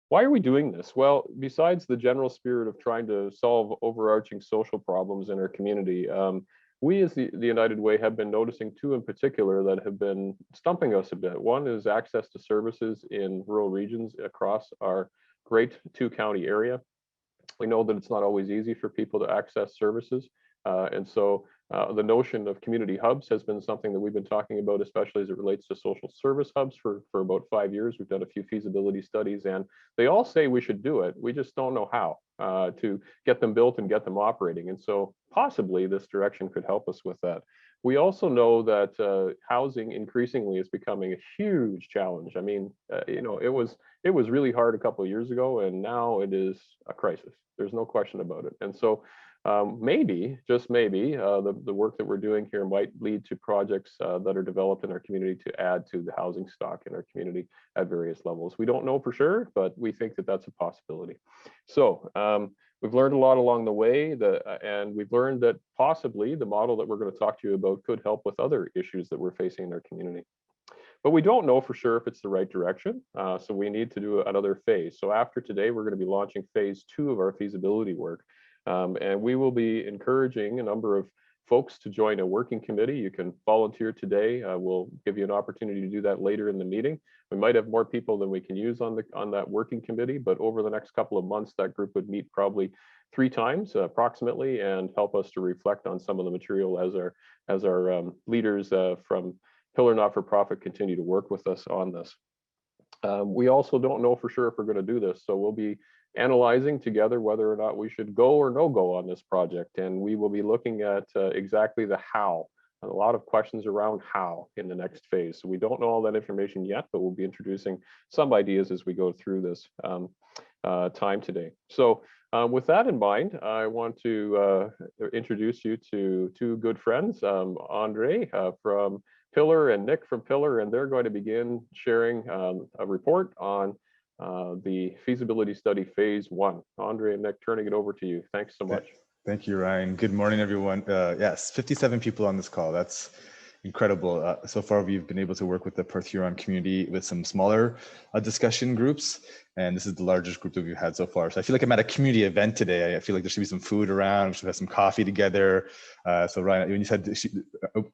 Why are we doing this? Well, besides the general spirit of trying to solve overarching social problems in our community, we as the United Way have been noticing two in particular that have been stumping us a bit. One is access to services in rural regions across our great two-county area. We know that it's not always easy for people to access services. And so the notion of community hubs has been something that we've been talking about, especially as it relates to social service hubs for about 5 years. We've done a few feasibility studies and they all say we should do it. We just don't know how to get them built and get them operating. And so possibly this direction could help us with that. We also know that housing increasingly is becoming a huge challenge. I mean, it was really hard a couple of years ago, and now it is a crisis. There's no question about it. And so maybe, just maybe, the work that we're doing here might lead to projects that are developed in our community to add to the housing stock in our community at various levels. We don't know for sure, but we think that that's a possibility. So we've learned a lot along the way, and we've learned that possibly the model that we're going to talk to you about could help with other issues that we're facing in our community. But we don't know for sure if it's the right direction, so we need to do another phase. So after today, we're going to be launching phase 2 of our feasibility work. And we will be encouraging a number of folks to join a working committee. You can volunteer today. We'll give you an opportunity to do that later in the meeting. We might have more people than we can use on that working committee, but over the next couple of months, that group would meet probably 3 times approximately and help us to reflect on some of the material as our leaders from Pillar Not-for-Profit continue to work with us on this. We also don't know for sure if we're going to do this, so we'll be analyzing together whether or not we should go or no go on this project, and we will be looking at exactly the how. A lot of questions around how in the next phase. So we don't know all that information yet, but we'll be introducing some ideas as we go through this time today. So with that in mind, I want to introduce you to 2 good friends, Andre from Pillar and Nick from Pillar, and they're going to begin sharing a report on the feasibility study phase 1. Andre and Nick, turning it over to you. Thanks so much. Thank you, Ryan. Good morning, everyone. Yes, 57 people on this call. That's incredible. So far, we've been able to work with the Perth Huron community with some smaller discussion groups. And this is the largest group that we've had so far. So I feel like I'm at a community event today. I feel like there should be some food around. We should have some coffee together. So Ryan, when you said this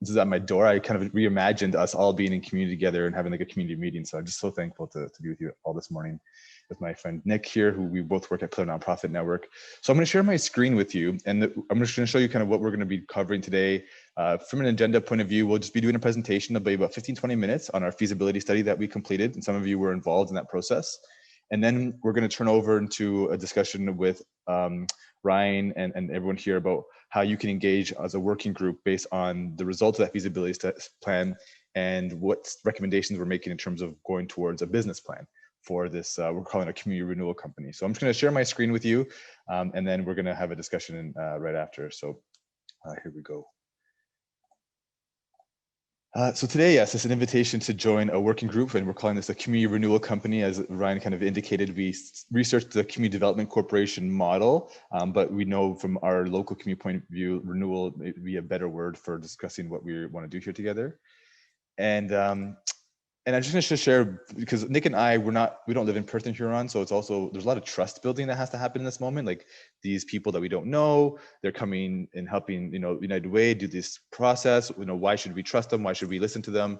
is at my door, I kind of reimagined us all being in community together and having like a community meeting. So I'm just so thankful to be with you all this morning with my friend Nick here, who we both work at Pillar Nonprofit Network. So I'm going to share my screen with you, and I'm just going to show you kind of what we're going to be covering today. From an agenda point of view, we'll just be doing a presentation of about 15-20 minutes on our feasibility study that we completed, and some of you were involved in that process. And then we're going to turn over into a discussion with Ryan and everyone here about how you can engage as a working group based on the results of that feasibility plan and what recommendations we're making in terms of going towards a business plan for this, we're calling a community renewal company. So I'm just going to share my screen with you, and then we're going to have a discussion right after. So here we go. So today, yes, it's an invitation to join a working group, and we're calling this a community renewal company. As Ryan kind of indicated, we researched the Community Development Corporation model, but we know from our local community point of view, renewal may be a better word for discussing what we want to do here together. And I'm just going to share, because Nick and I, we don't live in Perth and Huron, so it's also, there's a lot of trust building that has to happen in this moment. Like these people that we don't know, they're coming and helping, United Way do this process. Why should we trust them? Why should we listen to them?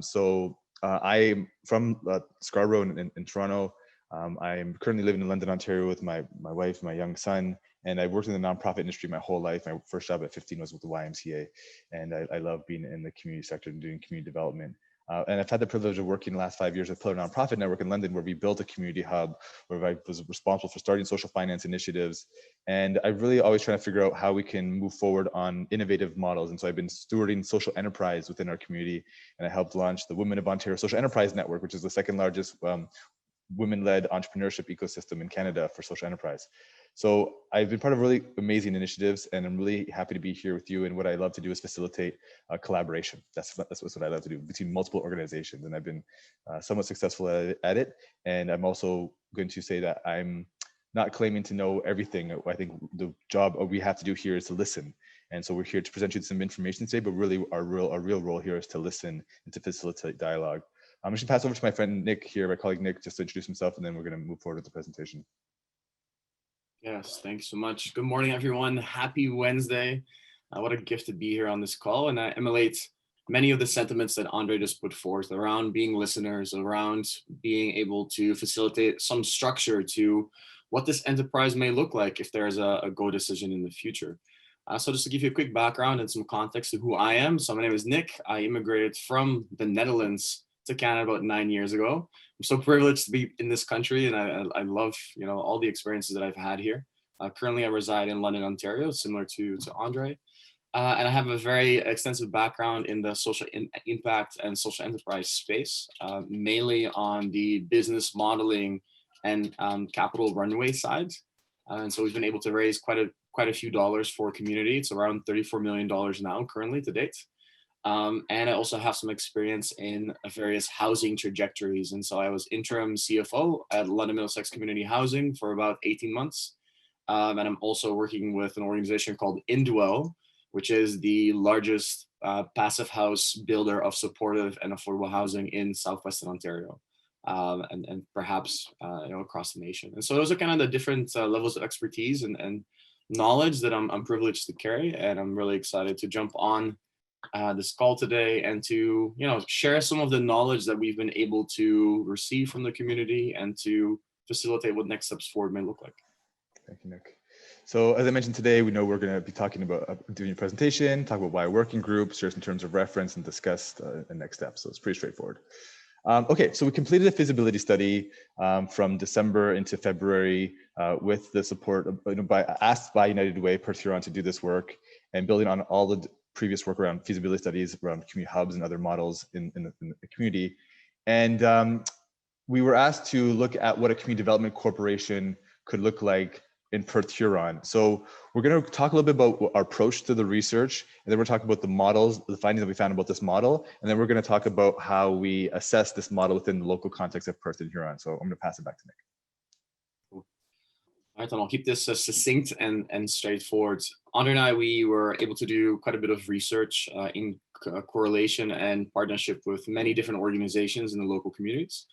So I'm from Scarborough in Toronto. I'm currently living in London, Ontario with my wife, my young son, and I've worked in the nonprofit industry my whole life. My first job at 15 was with the YMCA, and I love being in the community sector and doing community development. And I've had the privilege of working the last 5 years with Pillar Nonprofit Network in London, where we built a community hub, where I was responsible for starting social finance initiatives. And I really always trying to figure out how we can move forward on innovative models. And so I've been stewarding social enterprise within our community, and I helped launch the Women of Ontario Social Enterprise Network, which is the second largest women-led entrepreneurship ecosystem in Canada for social enterprise. So I've been part of really amazing initiatives, and I'm really happy to be here with you. And what I love to do is facilitate collaboration. That's what I love to do between multiple organizations. And I've been somewhat successful at it. And I'm also going to say that I'm not claiming to know everything. I think the job we have to do here is to listen. And so we're here to present you some information today, but really our real role here is to listen and to facilitate dialogue. I'm just gonna pass over to my friend Nick here, my colleague Nick, just to introduce himself, and then we're gonna move forward with the presentation. Yes, thanks so much. Good morning, everyone. Happy Wednesday. What a gift to be here on this call. And I emulate many of the sentiments that Andre just put forth around being listeners, around being able to facilitate some structure to what this enterprise may look like if there's a go decision in the future. So just to give you a quick background and some context to who I am. So my name is Nick. I immigrated from the Netherlands to Canada about 9 years ago. I'm so privileged to be in this country, and I love all the experiences that I've had here. Currently, I reside in London, Ontario, similar to Andre, and I have a very extensive background in the social impact and social enterprise space, mainly on the business modeling and capital runway side. And so we've been able to raise quite a few dollars for community. It's around $34 million now, currently to date. And I also have some experience in various housing trajectories. And so I was interim CFO at London Middlesex Community Housing for about 18 months. And I'm also working with an organization called Indwell, which is the largest passive house builder of supportive and affordable housing in Southwestern Ontario, and perhaps across the nation. And so those are kind of the different levels of expertise and knowledge that I'm privileged to carry. And I'm really excited to jump on this call today and to share some of the knowledge that we've been able to receive from the community and to facilitate what next steps forward may look like. Thank you, Nick. So as I mentioned today, we know we're going to be talking about doing a presentation, talk about why working groups, share some terms of reference, and discuss the next steps. So it's pretty straightforward. Okay, so we completed a feasibility study from December into February with the support of, asked by United Way, Perth Huron, to do this work, and building on all the previous work around feasibility studies, around community hubs and other models in the community. And we were asked to look at what a community development corporation could look like in Perth Huron. So we're going to talk a little bit about our approach to the research, and then we're talking about the models, the findings that we found about this model, and then we're going to talk about how we assess this model within the local context of Perth and Huron. So I'm going to pass it back to Nick. All right, and I'll keep this succinct and straightforward. Andre and I, we were able to do quite a bit of research in correlation and partnership with many different organizations in the local communities.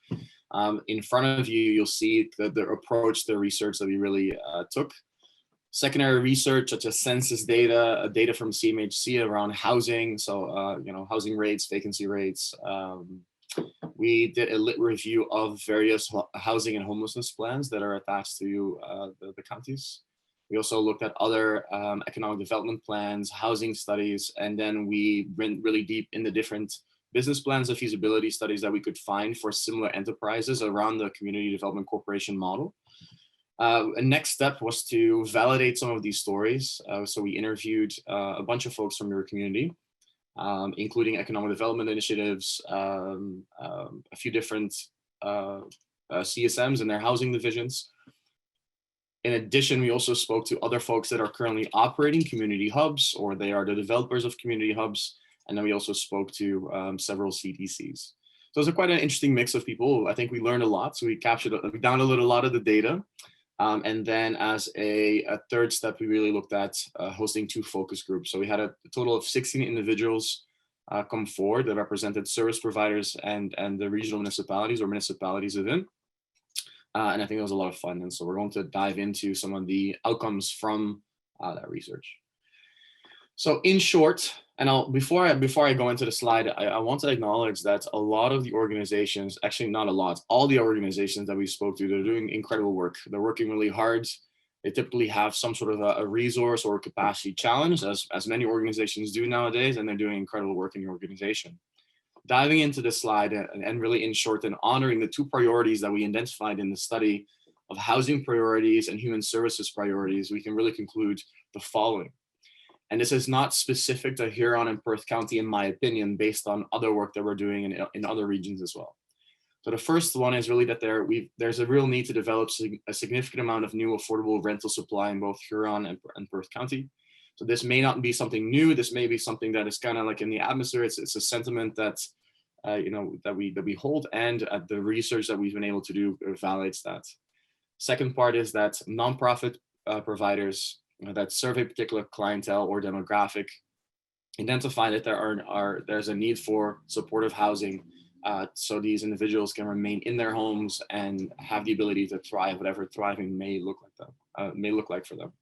In front of you, you'll see the approach, the research that we really took. Secondary research, such as census data, data from CMHC around housing, so housing rates, vacancy rates. We did a lit review of various housing and homelessness plans that are attached to the counties. We also looked at other economic development plans, housing studies, and then we went really deep in the different business plans and feasibility studies that we could find for similar enterprises around the Community Development Corporation model. A next step was to validate some of these stories. So we interviewed a bunch of folks from your community, including economic development initiatives, a few different CSMs and their housing divisions. In addition, we also spoke to other folks that are currently operating community hubs, or they are the developers of community hubs. And then we also spoke to several CDCs. So it's quite an interesting mix of people. I think we learned a lot. So we downloaded a lot of the data. And then as a third step, we really looked at hosting 2 focus groups. So we had a total of 16 individuals come forward that represented service providers and the regional municipalities or municipalities within. And I think it was a lot of fun. And so we're going to dive into some of the outcomes from that research. So in short, and before I go into the slide, I want to acknowledge that a lot of the organizations, actually not a lot, all the organizations that we spoke to, they're doing incredible work. They're working really hard. They typically have some sort of a resource or capacity challenge, as many organizations do nowadays, and they're doing incredible work in your organization. Diving into this slide and really in short and honoring the 2 priorities that we identified in the study of housing priorities and human services priorities, we can really conclude the following. And this is not specific to Huron and Perth County, in my opinion, based on other work that we're doing in other regions as well. So the first one is really that there's a real need to develop a significant amount of new affordable rental supply in both Huron and Perth County. So this may not be something new. This may be something that is kind of like in the atmosphere. It's a sentiment that that we hold, and the research that we've been able to do validates that. Second part is that nonprofit providers that serve a particular clientele or demographic identify that there's a need for supportive housing so these individuals can remain in their homes and have the ability to thrive, whatever thriving may look like for them.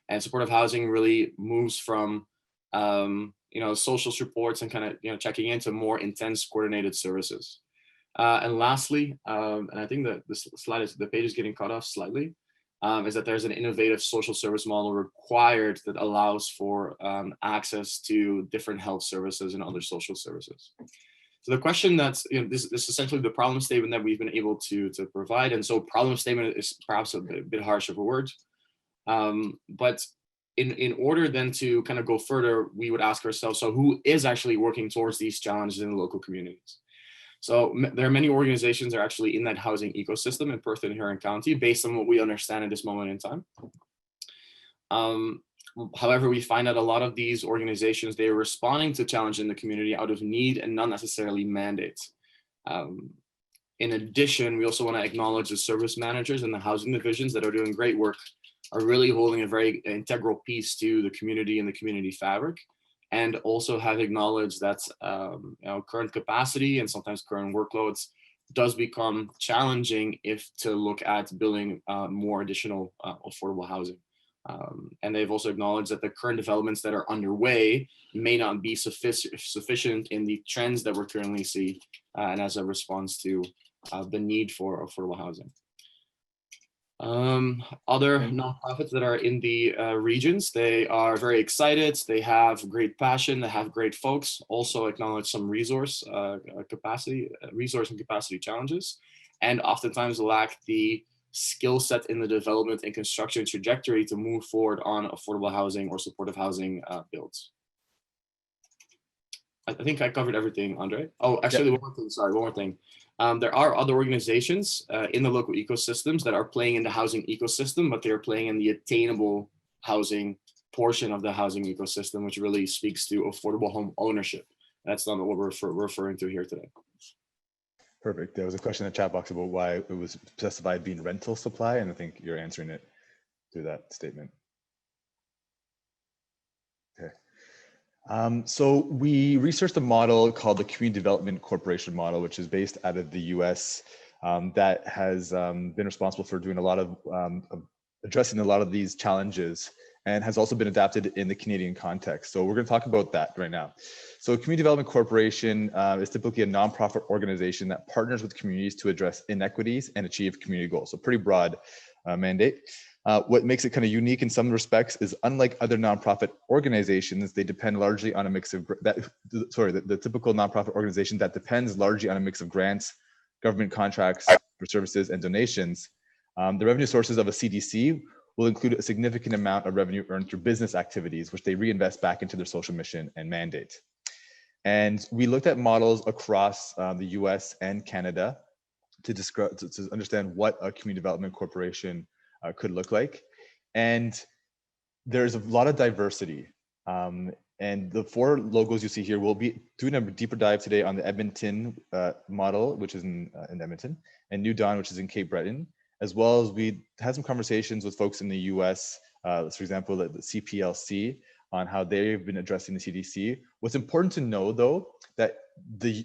And supportive housing really moves from social supports and kind of checking into more intense coordinated services. And lastly, and I think that the page is getting cut off slightly, is that there's an innovative social service model required that allows for access to different health services and other social services. So the question that's, this is essentially the problem statement that we've been able to provide. And so problem statement is perhaps a bit harsh of a word. But in order then to kind of go further, we would ask ourselves, so who is actually working towards these challenges in the local communities? So there are many organizations that are actually in that housing ecosystem in Perth and Huron County, based on what we understand at this moment in time. However, we find that a lot of these organizations, they are responding to challenge in the community out of need and not necessarily mandate. In addition, we also want to acknowledge the service managers and the housing divisions that are doing great work, are really holding a very integral piece to the community and the community fabric, and also have acknowledged that current capacity and sometimes current workloads does become challenging if to look at building more additional affordable housing. And they've also acknowledged that the current developments that are underway may not be sufficient in the trends that we're currently seeing and as a response to the need for affordable housing. Other nonprofits that are in the regions, they are very excited, they have great passion, they have great folks, also acknowledge some resource and capacity challenges, and oftentimes lack the skill set in the development and construction trajectory to move forward on affordable housing or supportive housing builds. I think I covered everything, Andre. Oh, actually, one more thing. There are other organizations in the local ecosystems that are playing in the housing ecosystem, but they're playing in the attainable housing portion of the housing ecosystem, which really speaks to affordable home ownership. That's not what we're referring to here today. Perfect. There was a question in the chat box about why it was specified being rental supply, and I think you're answering it through that statement. Okay. So we researched a model called the Community Development Corporation model, which is based out of the US, that has been responsible for doing a lot of addressing a lot of these challenges, and has also been adapted in the Canadian context. So we're going to talk about that right now. So Community Development Corporation is typically a nonprofit organization that partners with communities to address inequities and achieve community goals. So pretty broad mandate. What makes it kind of unique in some respects is, unlike other nonprofit organizations, they depend largely on a mix of the typical nonprofit organization that depends largely on a mix of grants, government contracts for services, and donations. The revenue sources of a CDC will include a significant amount of revenue earned through business activities, which they reinvest back into their social mission and mandate. And we looked at models across the US and Canada to understand what a community development corporation could look like. And there's a lot of diversity. And the 4 logos you see here, will be doing a deeper dive today on the Edmonton model, which is in Edmonton, and New Dawn, which is in Cape Breton, as well as we had some conversations with folks in the US, for example, the CPLC, on how they've been addressing the CDC. What's important to know, though, that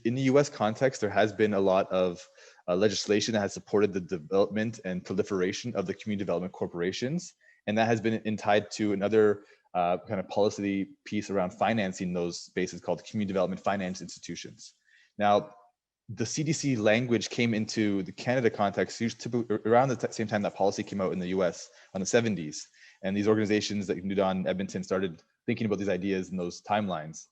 in the US context, there has been a lot of legislation that has supported the development and proliferation of the community development corporations. And that has been tied to another kind of policy piece around financing those spaces called community development finance institutions. Now, the CDC language came into the Canada context typically around the same time that policy came out in the US on the 70s. And these organizations like New Dawn, Edmonton started thinking about these ideas in those timelines.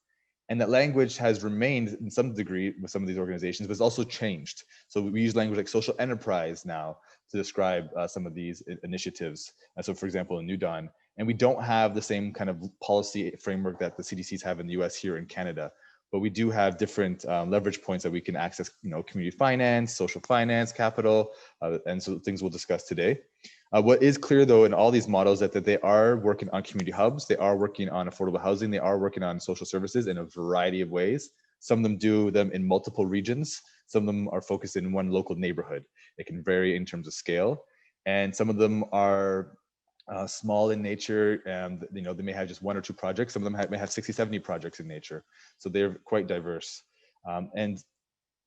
And that language has remained in some degree with some of these organizations, but it's also changed. So we use language like social enterprise now to describe some of these initiatives. And so, for example, in New Dawn, and we don't have the same kind of policy framework that the CDCs have in the US here in Canada, but we do have different leverage points that we can access, community finance, social finance, capital, and so things we'll discuss today. What is clear, though, in all these models that they are working on community hubs, they are working on affordable housing, they are working on social services in a variety of ways. Some of them do them in multiple regions. Some of them are focused in one local neighborhood. It can vary in terms of scale. And some of them are small in nature, and they may have just 1 or 2 projects. Some of them may have 60, 70 projects in nature. So they're quite diverse. And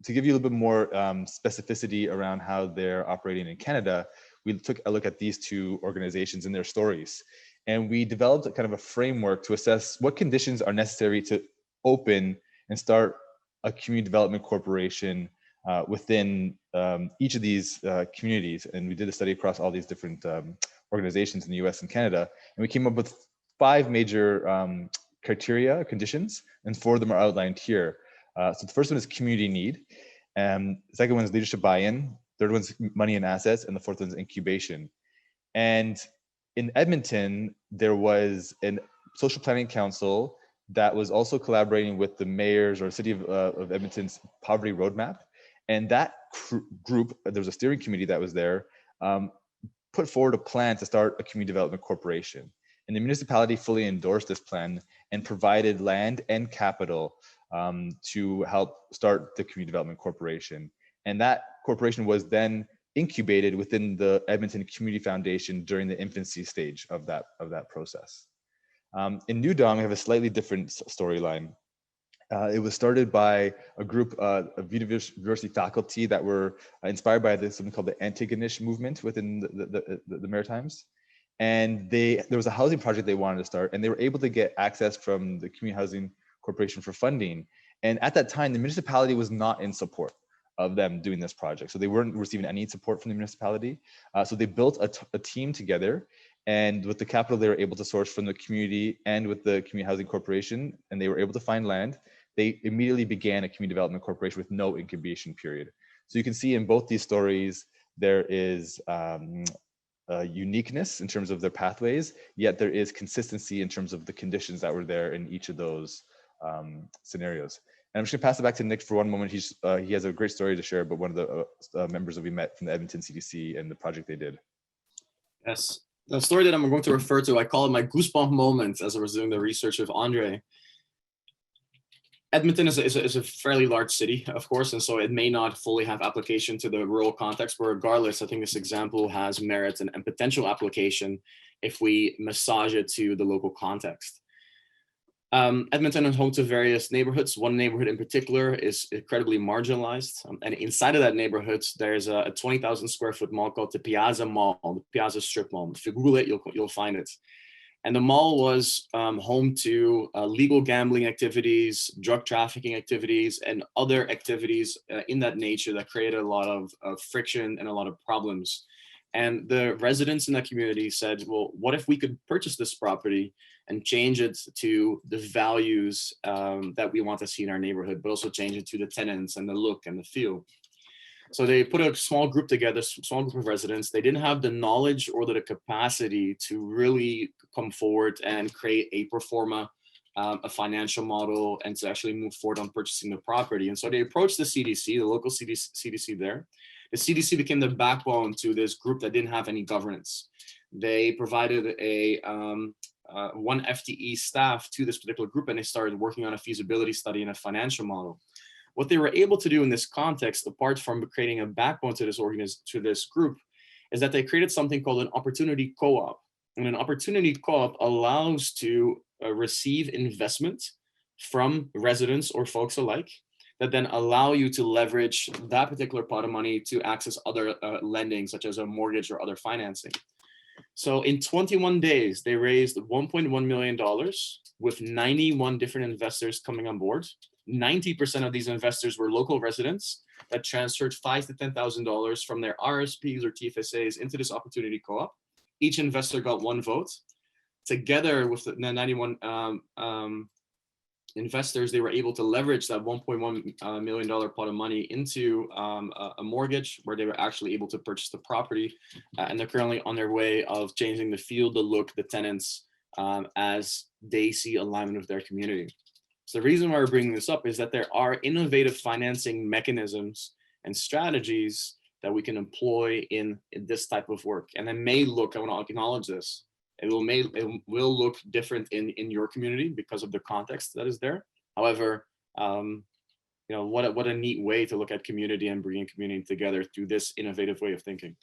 to give you a little bit more specificity around how they're operating in Canada, we took a look at these two organizations and their stories. And we developed a kind of a framework to assess what conditions are necessary to open and start a community development corporation within each of these communities. And we did a study across all these different organizations in the US and Canada. And we came up with 5 major criteria, conditions, and 4 of them are outlined here. So the first one is community need. The second one is leadership buy-in. Third one's money and assets. And the fourth one's incubation. And in Edmonton, there was a social planning council that was also collaborating with the mayor's or city of Edmonton's poverty roadmap. And that group, there was a steering committee that was there, put forward a plan to start a community development corporation. And the municipality fully endorsed this plan and provided land and capital to help start the community development corporation. And that corporation was then incubated within the Edmonton Community Foundation during the infancy stage of that process. In New Dong, we have a slightly different storyline. It was started by a group of university faculty that were inspired by something called the Antigonish movement within the Maritimes. And there was a housing project they wanted to start, and they were able to get access from the Community Housing Corporation for funding. And at that time, the municipality was not in support of them doing this project. So they weren't receiving any support from the municipality. So they built a team together, and with the capital they were able to source from the community and with the Community Housing Corporation, and they were able to find land, they immediately began a community development corporation with no incubation period. So you can see in both these stories, there is uniqueness in terms of their pathways, yet there is consistency in terms of the conditions that were there in each of those scenarios. And I'm just gonna pass it back to Nick for one moment. He has a great story to share about one of the members that we met from the Edmonton CDC and the project they did. Yes, the story that I'm going to refer to, I call it my goosebump moment as I was doing the research with Andre. Edmonton is a fairly large city, of course, and so it may not fully have application to the rural context, but regardless, I think this example has merit and potential application if we massage it to the local context. Edmonton is home to various neighborhoods. One neighborhood in particular is incredibly marginalized. And inside of that neighborhood, there's a 20,000 square foot mall called the Piazza Mall, the Piazza Strip Mall. If you Google it, you'll find it. And the mall was home to legal gambling activities, drug trafficking activities, and other activities in that nature that created a lot of friction and a lot of problems. And the residents in that community said, well, what if we could purchase this property and change it to the values that we want to see in our neighborhood, but also change it to the tenants and the look and the feel. So they put a small group together, small group of residents. They didn't have the knowledge or the capacity to really come forward and create a pro forma, a financial model, and to actually move forward on purchasing the property. And so they approached the CDC, the local CDC there. The CDC became the backbone to this group that didn't have any governance. They provided a one FTE staff to this particular group, and they started working on a feasibility study and a financial model. What they were able to do in this context, apart from creating a backbone to this group, is that they created something called an opportunity co-op. And an opportunity co-op allows to receive investment from residents or folks alike that then allow you to leverage that particular pot of money to access other lending, such as a mortgage or other financing. So in 21 days, they raised $1.1 million with 91 different investors coming on board. 90% of these investors were local residents that transferred $5,000 to $10,000 from their RSPs or TFSAs into this opportunity co-op. Each investor got 1 vote. Together with the 91 investors, they were able to leverage that $1.1 million pot of money into a mortgage where they were actually able to purchase the property. And they're currently on their way of changing the feel, the look, the tenants as they see alignment with their community. So the reason why we're bringing this up is that there are innovative financing mechanisms and strategies that we can employ in this type of work. And it may look, I want to acknowledge this, it will look different in your community because of the context that is there. However, you know, what a neat way to look at community and bringing community together through this innovative way of thinking.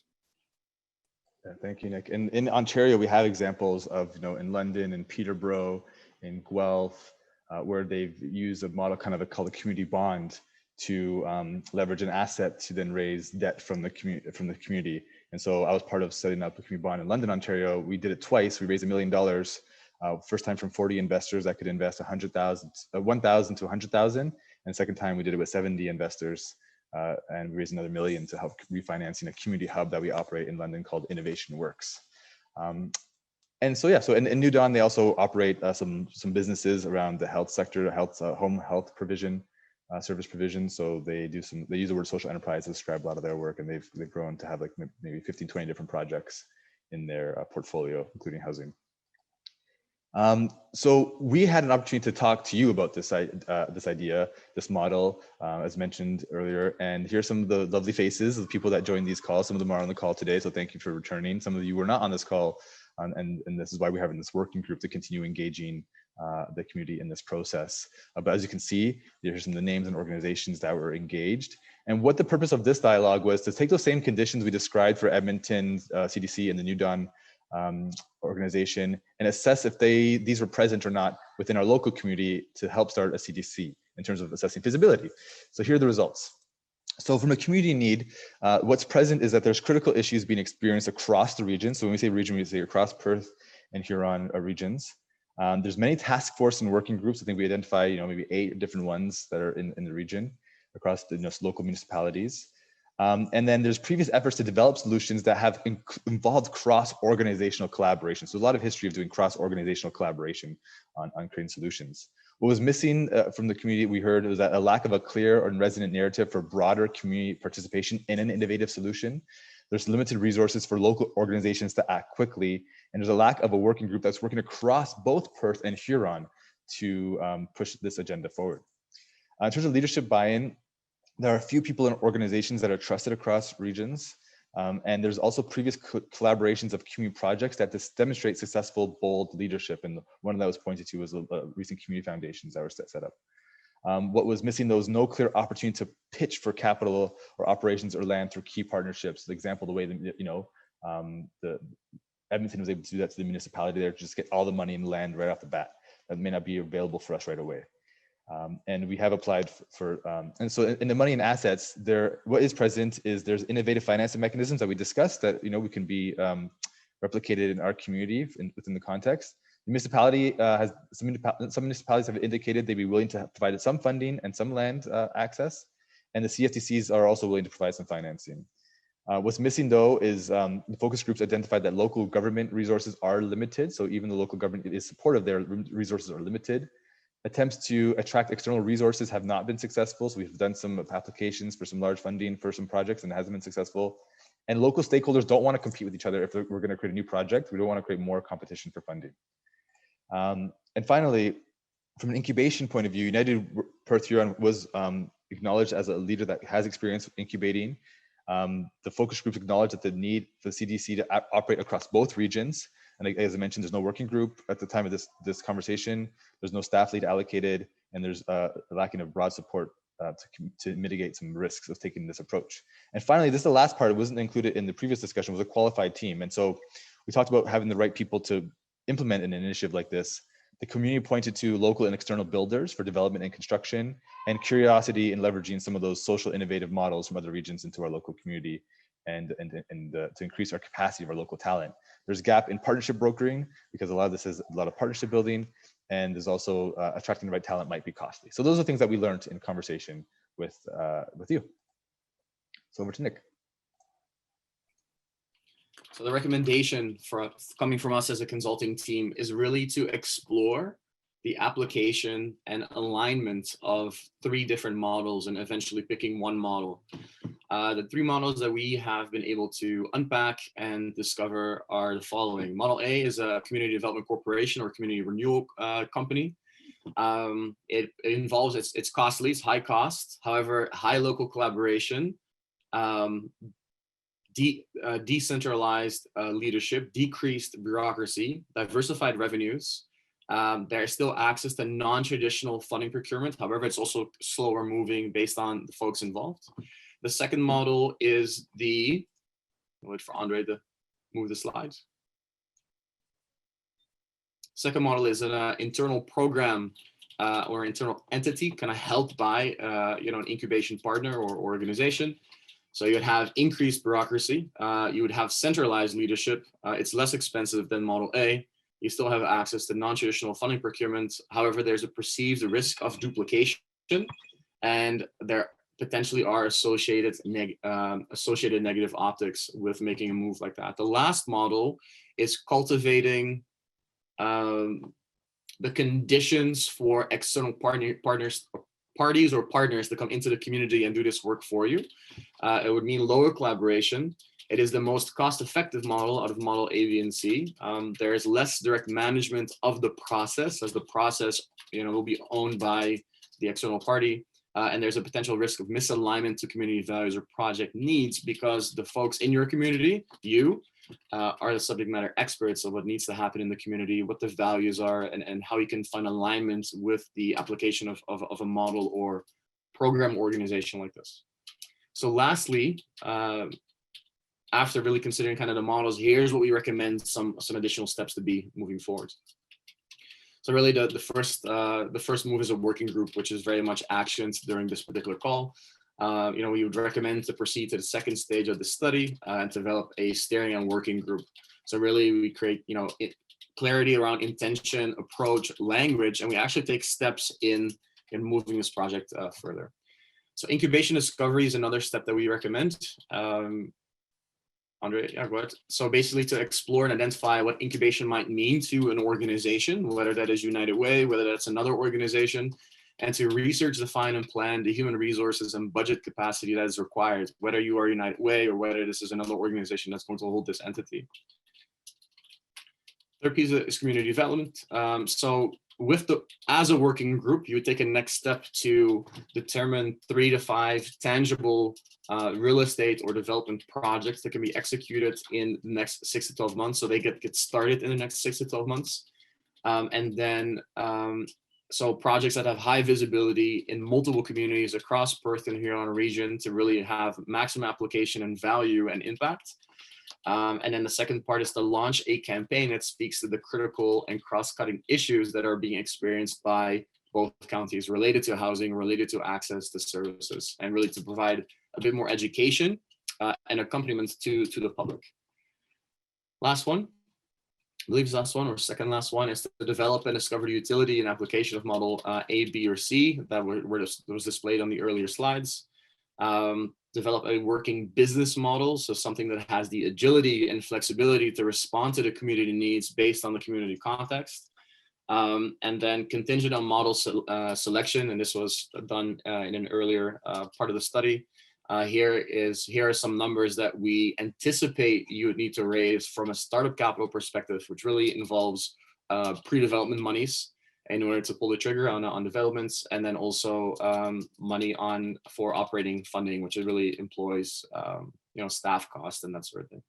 Yeah, thank you, Nick. And in Ontario, we have examples of, you know, in London, in Peterborough, in Guelph, where they've used a model kind of called a community bond to leverage an asset to then raise debt from the community. And so I was part of setting up a community bond in London, Ontario. We did it twice. We raised $1 million. First time from 40 investors that could invest 1,000 to 100,000, and second time we did it with 70 investors, and we raised another $1 million to help refinancing a community hub that we operate in London called Innovation Works. And so, yeah, so in New Dawn, they also operate some businesses around the health sector, home health provision, service provision. So they use the word social enterprise to describe a lot of their work, and they've grown to have like maybe 15, 20 different projects in their portfolio, including housing. So we had an opportunity to talk to you about this idea, this model, as mentioned earlier. And here's some of the lovely faces of the people that joined these calls. Some of them are on the call today, so thank you for returning. Some of you were not on this call, and this is why we're having this working group to continue engaging the community in this process. But as you can see, there's some of the names and organizations that were engaged. And what the purpose of this dialogue was to take those same conditions we described for Edmonton, CDC, and the New Dawn organization, and assess if these were present or not within our local community to help start a CDC in terms of assessing feasibility. So here are the results. So from a community need, what's present is that there's critical issues being experienced across the region. So when we say region, we say across Perth and Huron regions. There's many task force and working groups. I think we identify, maybe 8 different ones that are in the region across the local municipalities. And then there's previous efforts to develop solutions that have involved cross-organizational collaboration. So a lot of history of doing cross-organizational collaboration on creating solutions. What was missing from the community we heard was that a lack of a clear and resonant narrative for broader community participation in an innovative solution. There's limited resources for local organizations to act quickly. And there's a lack of a working group that's working across both Perth and Huron to push this agenda forward. In terms of leadership buy-in, there are a few people and organizations that are trusted across regions. And there's also previous collaborations of community projects that demonstrate successful, bold leadership. And one that was pointed to was recent community foundations that were set up. What was missing, though, was no clear opportunity to pitch for capital or operations or land through key partnerships. For example, the way that, the Edmonton was able to do that to the municipality there, just get all the money and land right off the bat. That may not be available for us right away. And we have applied for, and so in the money and assets, what is present is there's innovative financing mechanisms that we discussed that, we can be replicated in our community within the context. The municipality some municipalities have indicated they'd be willing to provide some funding and some land access, and the CFTCs are also willing to provide some financing. What's missing, though, is the focus groups identified that local government resources are limited. So even the local government is supportive, their resources are limited. Attempts to attract external resources have not been successful. So we've done some applications for some large funding for some projects and it hasn't been successful. And local stakeholders don't want to compete with each other if we're going to create a new project. We don't want to create more competition for funding. And finally, from an incubation point of view, United Perth Huron was acknowledged as a leader that has experience incubating. The focus groups acknowledged that the need for the CDC to operate across both regions. And as I mentioned, there's no working group at the time of this conversation. There's no staff lead allocated, and there's lacking of broad support to mitigate some risks of taking this approach. And finally, this is the last part. It wasn't included in the previous discussion, was a qualified team. And so we talked about having the right people to implement an initiative like this. The community pointed to local and external builders for development and construction, and curiosity in leveraging some of those social innovative models from other regions into our local community and to increase our capacity of our local talent. There's a gap in partnership brokering because a lot of this is a lot of partnership building, and there's also attracting the right talent might be costly. So those are things that we learned in conversation with you. So over to Nick. So the recommendation coming from us as a consulting team is really to explore the application and alignment of 3 different models and eventually picking one model. The 3 models that we have been able to unpack and discover are the following. Model A is a community development corporation or community renewal company. It involves, it's costly, it's high cost, however, high local collaboration, decentralized leadership, decreased bureaucracy, diversified revenues. There's still access to non-traditional funding procurement. However, it's also slower moving based on the folks involved. The second model is I'll wait for Andre to move the slides. Second model is an internal program or internal entity kind of helped by an incubation partner or organization. So you would have increased bureaucracy. You would have centralized leadership. It's less expensive than Model A. You still have access to non-traditional funding procurement. However, there's a perceived risk of duplication, and there potentially are associated negative optics with making a move like that. The last model is cultivating the conditions for external parties or partners to come into the community and do this work for you. It would mean lower collaboration. It is the most cost-effective model out of Model A, B, and C. There is less direct management of the process, as the process will be owned by the external party. And there's a potential risk of misalignment to community values or project needs, because the folks in your community, are the subject matter experts of what needs to happen in the community, what the values are, and how you can find alignment with the application of a model or program organization like this. So lastly, after really considering kind of the models, here's what we recommend some additional steps to be moving forward. So really the first move is a working group, which is very much actions during this particular call. We would recommend to proceed to the second stage of the study and develop a steering and working group. So really we create, clarity around intention, approach, language, and we actually take steps in moving this project further. So incubation discovery is another step that we recommend. Andre, yeah, go ahead. So basically to explore and identify what incubation might mean to an organization, whether that is United Way, whether that's another organization, and to research, define, and plan the human resources and budget capacity that is required, whether you are United Way or whether this is another organization that's going to hold this entity. Third piece is community development. So as a working group, you would take a next step to determine 3 to 5 tangible real estate or development projects that can be executed in the next 6 to 12 months. So they get started in the next 6 to 12 months. And then, so projects that have high visibility in multiple communities across Perth and Huron region to really have maximum application and value and impact. And then the second part is to launch a campaign that speaks to the critical and cross-cutting issues that are being experienced by both counties related to housing, related to access to services, and really to provide a bit more education and accompaniment to the public. Last one, I believe it's last one or second last one, is to develop and discover the utility and application of model A, B, or C that was displayed on the earlier slides. Develop a working business model, so something that has the agility and flexibility to respond to the community needs based on the community context. And then contingent on model selection, and this was done in an earlier part of the study. Here are some numbers that we anticipate you would need to raise from a startup capital perspective, which really involves pre-development monies in order to pull the trigger on developments, and then also money for operating funding, which really employs staff costs and that sort of thing.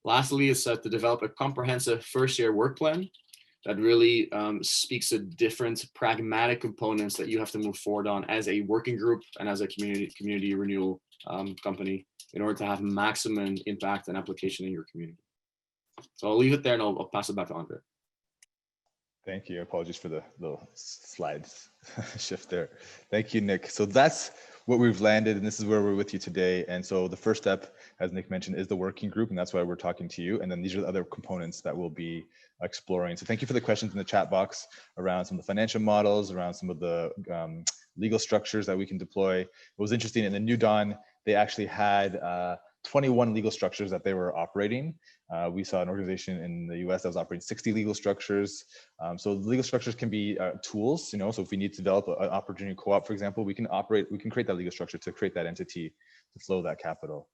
Lastly, is to develop a comprehensive first-year work plan that really speaks to different pragmatic components that you have to move forward on as a working group and as a community renewal company in order to have maximum impact and application in your community. So I'll leave it there and I'll pass it back to Andre. Thank you. Apologies for the little slides shift there. Thank you, Nick. So that's what we've landed, and this is where we're with you today. And so the first step, as Nick mentioned, is the working group, and that's why we're talking to you. And then these are the other components that we'll be exploring. So thank you for the questions in the chat box around some of the financial models, around some of the legal structures that we can deploy. It was interesting, in the New Dawn, they actually had 21 legal structures that they were operating. We saw an organization in the US that was operating 60 legal structures. So the legal structures can be tools, so if we need to develop an opportunity co-op, for example, we can create that legal structure to create that entity to flow that capital.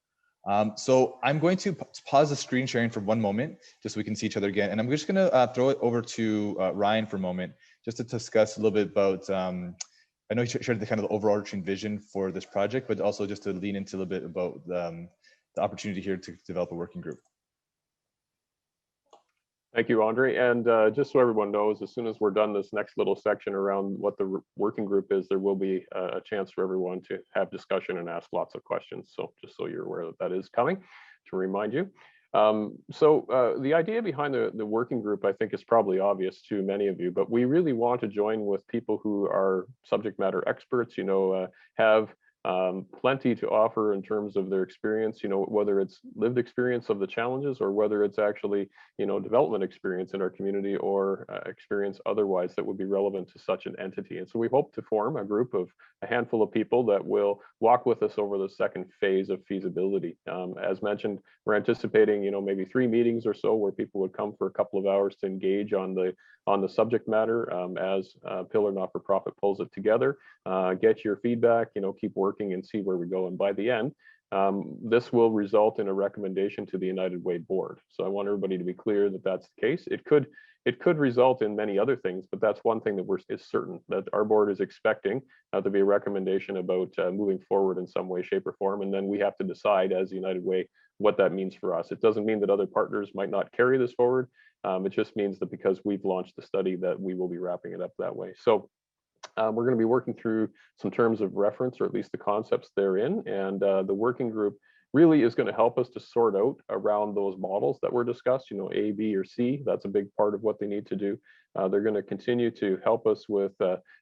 So I'm going to pause the screen sharing for one moment, just so we can see each other again. And I'm just gonna throw it over to Ryan for a moment, just to discuss a little bit about, I know you shared the kind of the overarching vision for this project, but also just to lean into a little bit about the opportunity here to develop a working group. Thank you, Andre. And just so everyone knows, as soon as we're done this next little section around what the working group is, there will be a chance for everyone to have discussion and ask lots of questions. So just so you're aware that that is coming, to remind you. The idea behind the working group, I think, is probably obvious to many of you, but we really want to join with people who are subject matter experts, have plenty to offer in terms of their experience, whether it's lived experience of the challenges or whether it's actually, development experience in our community or experience otherwise that would be relevant to such an entity. And so we hope to form a group of a handful of people that will walk with us over the second phase of feasibility. As mentioned, we're anticipating, maybe 3 meetings or so where people would come for a couple of hours to engage on the subject matter as Pillar Not-for-Profit pulls it together, get your feedback, keep working and see where we go. And by the end, this will result in a recommendation to the United Way board. So I want everybody to be clear that that's the case. It could result in many other things, but that's one thing that is certain, that our board is expecting to be a recommendation about moving forward in some way, shape, or form. And then we have to decide as United Way what that means for us. It doesn't mean that other partners might not carry this forward. It just means that because we've launched the study that we will be wrapping it up that way. So we're going to be working through some terms of reference, or at least the concepts therein. And the working group really is going to help us to sort out around those models that were discussed, A, B, or C. That's a big part of what they need to do. They're going to continue to help us with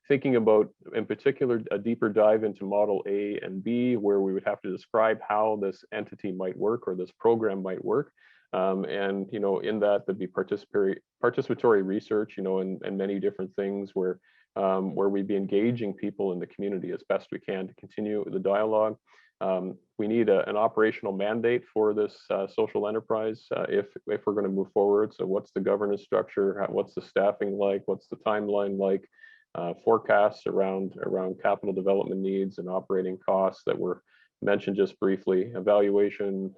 thinking about, in particular, a deeper dive into model A and B, where we would have to describe how this entity might work or this program might work. And in that, there'd be participatory research, and many different things where we'd be engaging people in the community as best we can to continue the dialogue. We need an operational mandate for this social enterprise if we're going to move forward. So what's the governance structure? What's the staffing like? What's the timeline like? Forecasts around capital development needs and operating costs that were mentioned just briefly, evaluation,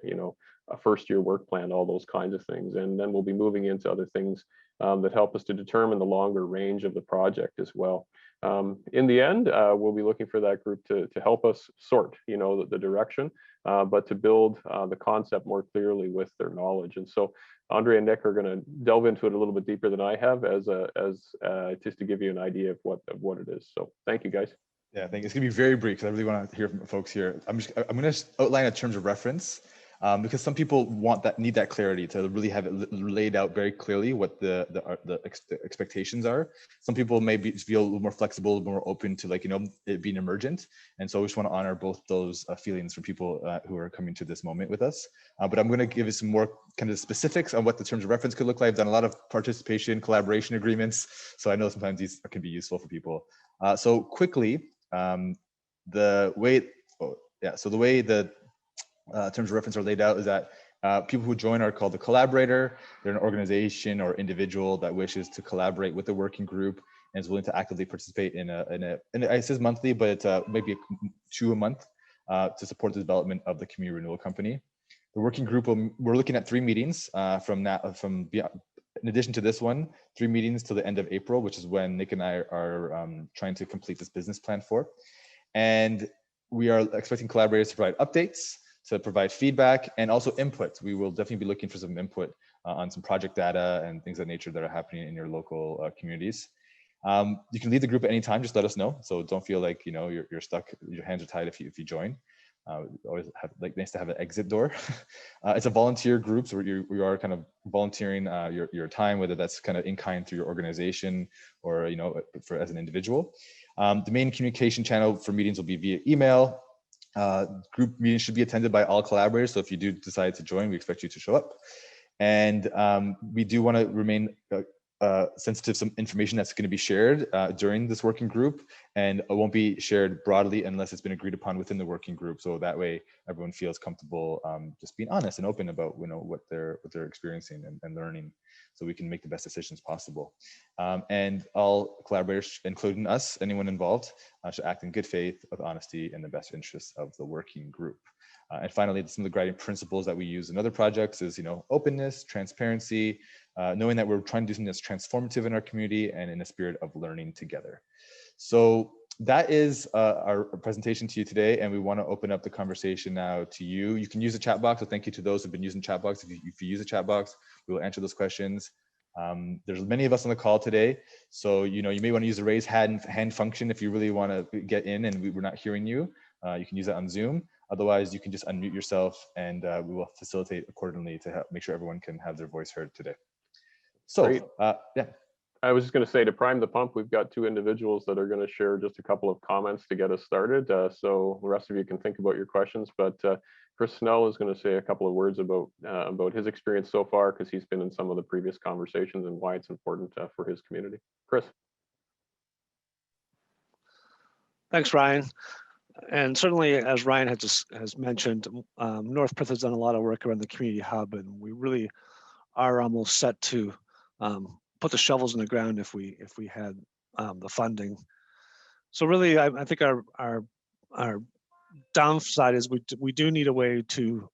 a first-year work plan, all those kinds of things. And then we'll be moving into other things that help us to determine the longer range of the project as well. In the end, we'll be looking for that group to help us sort, the direction, but to build the concept more clearly with their knowledge. And so Andre and Nick are going to delve into it a little bit deeper than I have, as just to give you an idea of what it is. So thank you, guys. Yeah, I think it's gonna be very brief because I really want to hear from folks here. I'm gonna outline a terms of reference because some people need that clarity to really have it laid out very clearly what the expectations are. Some people may feel a little more flexible, more open to it being emergent, and so we just want to honor both those feelings for people who are coming to this moment with us. But I'm going to give you some more kind of specifics on what the terms of reference could look like. I've done a lot of participation, collaboration agreements, so I know sometimes these can be useful for people. So quickly. The way the terms of reference are laid out is that people who join are called the collaborator. They're an organization or individual that wishes to collaborate with the working group and is willing to actively participate in it says monthly, but it's maybe 2 a month to support the development of the community renewal company. The working group, we're looking at 3 meetings in addition to this one, 3 meetings till the end of April, which is when Nick and I are trying to complete this business plan for. And we are expecting collaborators to provide updates, to provide feedback, and also input. We will definitely be looking for some input on some project data and things of that nature that are happening in your local communities. You can leave the group at any time, just let us know. So don't feel like you're stuck, your hands are tied if you join. Always nice to have an exit door. It's a volunteer group, so you are kind of volunteering your time, whether that's kind of in kind through your organization or as an individual. The main communication channel for meetings will be via email. Group meetings should be attended by all collaborators, so if you do decide to join, we expect you to show up. And we do want to remain sensitive to some information that's going to be shared during this working group, and it won't be shared broadly unless it's been agreed upon within the working group. So that way everyone feels comfortable just being honest and open about what they're experiencing and learning, so we can make the best decisions possible. And all collaborators, including us, anyone involved, should act in good faith, with honesty, and the best interests of the working group. And finally, some of the guiding principles that we use in other projects is, openness, transparency, knowing that we're trying to do something that's transformative in our community and in a spirit of learning together. So that is our presentation to you today, and we want to open up the conversation now to you. You can use the chat box, so thank you to those who've been using chat box. If you use the chat box, we will answer those questions. There's many of us on the call today, so you may want to use the raise hand function if you really want to get in and we're not hearing you. You can use that on Zoom. Otherwise, you can just unmute yourself and we will facilitate accordingly to help make sure everyone can have their voice heard today. So, yeah. I was just going to say, to prime the pump, we've got two individuals that are going to share just a couple of comments to get us started. So the rest of you can think about your questions. But Chris Snell is going to say a couple of words about his experience so far, because he's been in some of the previous conversations and why it's important for his community. Chris. Thanks, Ryan. And certainly, as Ryan has mentioned, North Perth has done a lot of work around the community hub, and we really are almost set to put the shovels in the ground if we had the funding. So really, I think our downside is we do need a way to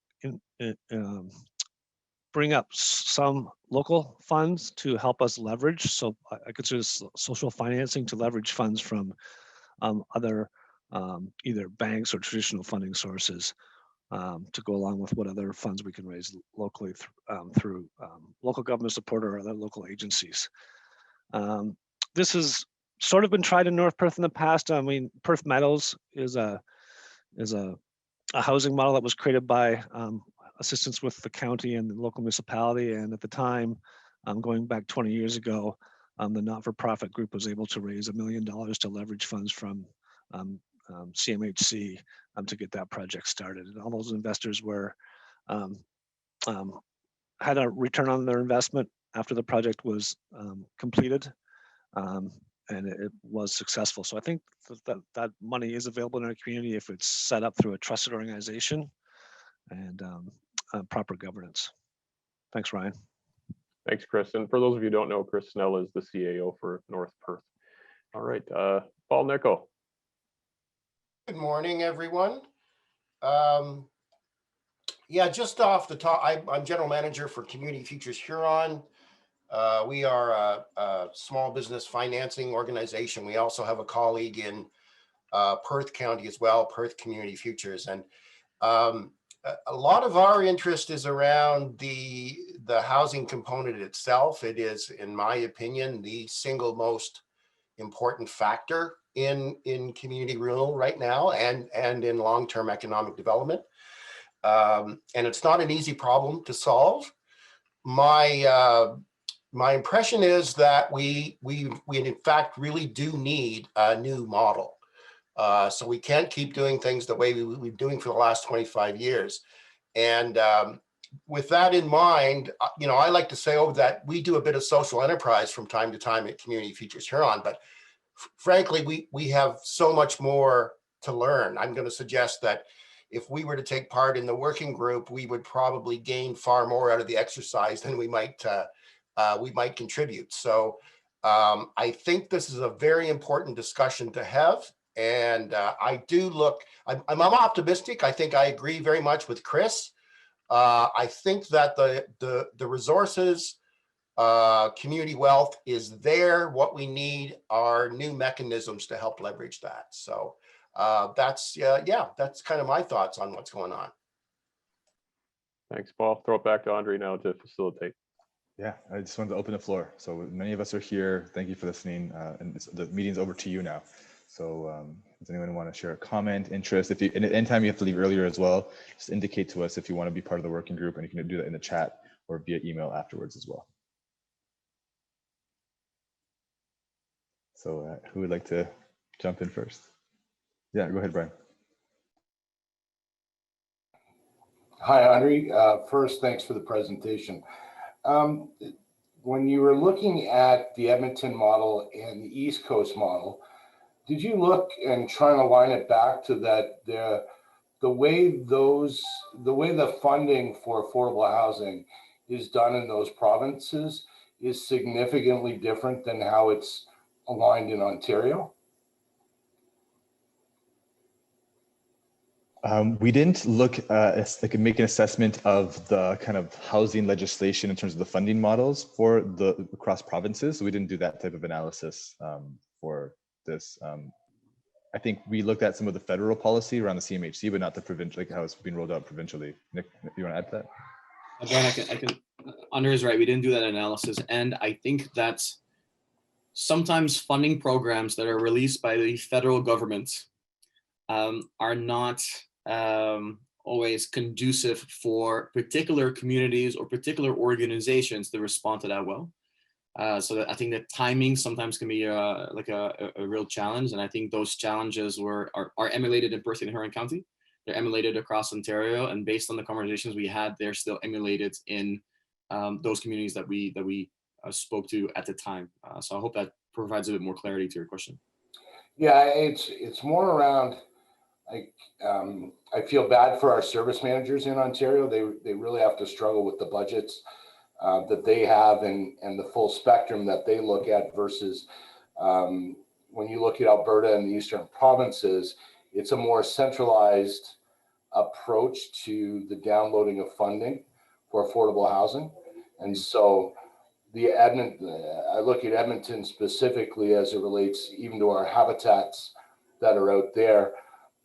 bring up some local funds to help us leverage. So I consider social financing to leverage funds from other either banks or traditional funding sources to go along with what other funds we can raise locally through local government support or other local agencies. This has sort of been tried in North Perth in the past. I mean, Perth Meadows is a housing model that was created by assistance with the county and the local municipality. And at the time, going back 20 years ago, the not-for-profit group was able to raise $1 million to leverage funds from CMHC to get that project started. And all those investors were had a return on their investment after the project was completed, and it was successful. So I think that money is available in our community if it's set up through a trusted organization and proper governance. Thanks, Ryan. Thanks, Chris. And for those of you who don't know, Chris Snell is the CAO for North Perth. All right, Paul Nichol. Good morning, everyone. Yeah, just off the top, I'm general manager for Community Futures Huron. We are a small business financing organization. We also have a colleague in Perth County as well, Perth Community Futures. And a lot of our interest is around the housing component itself. It is, in my opinion, the single most important factor in community renewal right now and in long-term economic development. And it's not an easy problem to solve. My impression is that we in fact really do need a new model. So we can't keep doing things the way we've been doing for the last 25 years. And with that in mind, I like to say that we do a bit of social enterprise from time to time at Community Futures Huron, but frankly, we have so much more to learn. I'm going to suggest that if we were to take part in the working group, we would probably gain far more out of the exercise than we might contribute. So I think this is a very important discussion to have. And I'm optimistic. I think I agree very much with Chris. I think that the resources, community wealth is there. What we need are new mechanisms to help leverage that. So that's kind of my thoughts on what's going on. Thanks, Paul. Throw it back to Andre now to facilitate. Yeah, I just wanted to open the floor. So many of us are here. Thank you for listening. And the meeting's over to you now. So does anyone want to share a comment, interest? If you, and anytime you have to leave earlier as well, just indicate to us if you want to be part of the working group, and you can do that in the chat or via email afterwards as well. So who would like to jump in first? Yeah, go ahead, Brian. Hi, Andre. First, thanks for the presentation. When you were looking at the Edmonton model and the East Coast model, did you look and try to line it back to that the way the funding for affordable housing is done in those provinces is significantly different than how it's aligned in Ontario? We didn't look make an assessment of the kind of housing legislation in terms of the funding models for the across provinces. So we didn't do that type of analysis for this. I think we looked at some of the federal policy around the CMHC, but not the provincial, like how it's being rolled out provincially. Nick, you want to add to that? Again, I can. Andre is right. We didn't do that analysis, and I think that sometimes funding programs that are released by the federal government are not always conducive for particular communities or particular organizations to respond to that well. So that I think that timing sometimes can be like a real challenge. And I think those challenges are emulated in Perth and Huron County. They're emulated across Ontario, and based on the conversations we had, they're still emulated in those communities that we spoke to at the time. So I hope that provides a bit more clarity to your question. Yeah, it's more around, like, I feel bad for our service managers in Ontario. They really have to struggle with the budgets that they have and the full spectrum that they look at versus when you look at Alberta and the eastern provinces, it's a more centralized approach to the downloading of funding for affordable housing. And so I look at Edmonton specifically as it relates even to our habitats that are out there.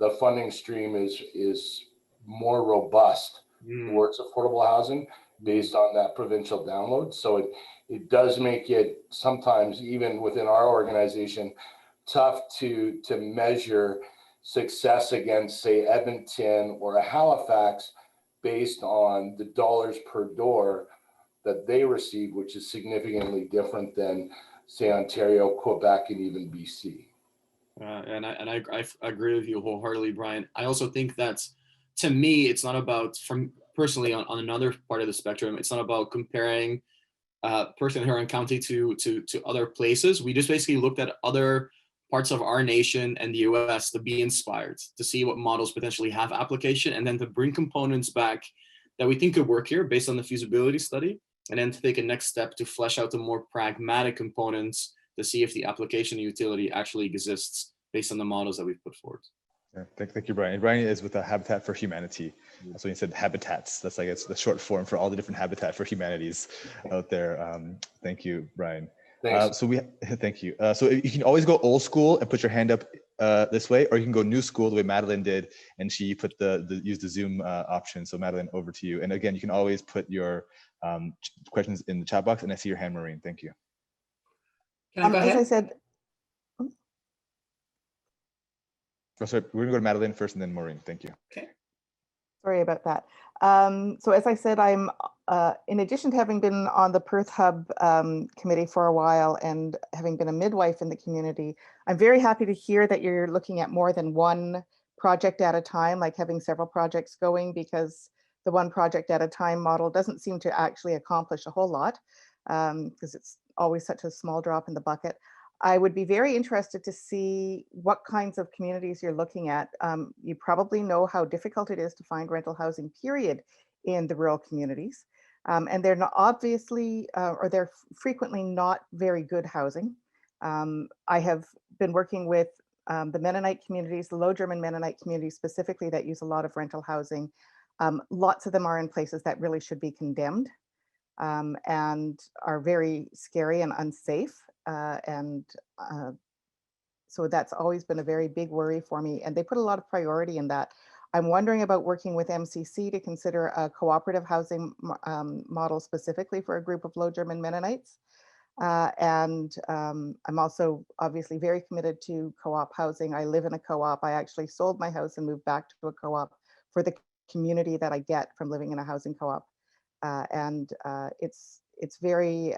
The funding stream is more robust towards affordable housing based on that provincial download. So it does make it sometimes, even within our organization, tough to measure success against, say, Edmonton or a Halifax based on the dollars per door that they receive, which is significantly different than, say, Ontario, Quebec, and even BC. And I agree with you wholeheartedly, Brian. I also think that, to me, it's not about, from personally on another part of the spectrum, it's not about comparing Perth and Huron County to other places. We just basically looked at other parts of our nation and the US to be inspired, to see what models potentially have application, and then to bring components back that we think could work here based on the feasibility study, and then to take a next step to flesh out the more pragmatic components to see if the application and utility actually exists based on the models that we've put forward. Yeah, thank you, Brian. And Brian is with the Habitat for Humanity. That's what he said, habitats. That's like, it's the short form for all the different Habitat for Humanities out there. Thank you, Brian. Thanks. Thank you. So you can always go old school and put your hand up this way, or you can go new school the way Madeline did, and she put use the Zoom option. So Madeline, over to you. And again, you can always put your questions in the chat box, and I see your hand, Maureen. Thank you. Can I go ahead? Oh, sorry, we're gonna go to Madeline first and then Maureen. Thank you. Okay. Sorry about that. So as I said, I'm in addition to having been on the Perth Hub committee for a while and having been a midwife in the community, I'm very happy to hear that you're looking at more than one project at a time, like having several projects going, because the one project at a time model doesn't seem to actually accomplish a whole lot because it's always such a small drop in the bucket. I would be very interested to see what kinds of communities you're looking at. You probably know how difficult it is to find rental housing, period, in the rural communities. And they're not obviously, or they're frequently not very good housing. I have been working with the Mennonite communities, the Low German Mennonite communities specifically, that use a lot of rental housing. Lots of them are in places that really should be condemned and are very scary and unsafe. So that's always been a very big worry for me, and they put a lot of priority in that. I'm wondering about working with MCC to consider a cooperative housing model specifically for a group of Low German Mennonites. I'm also obviously very committed to co-op housing. I live in a co-op. I actually sold my house and moved back to a co-op for the community that I get from living in a housing co-op. It's very,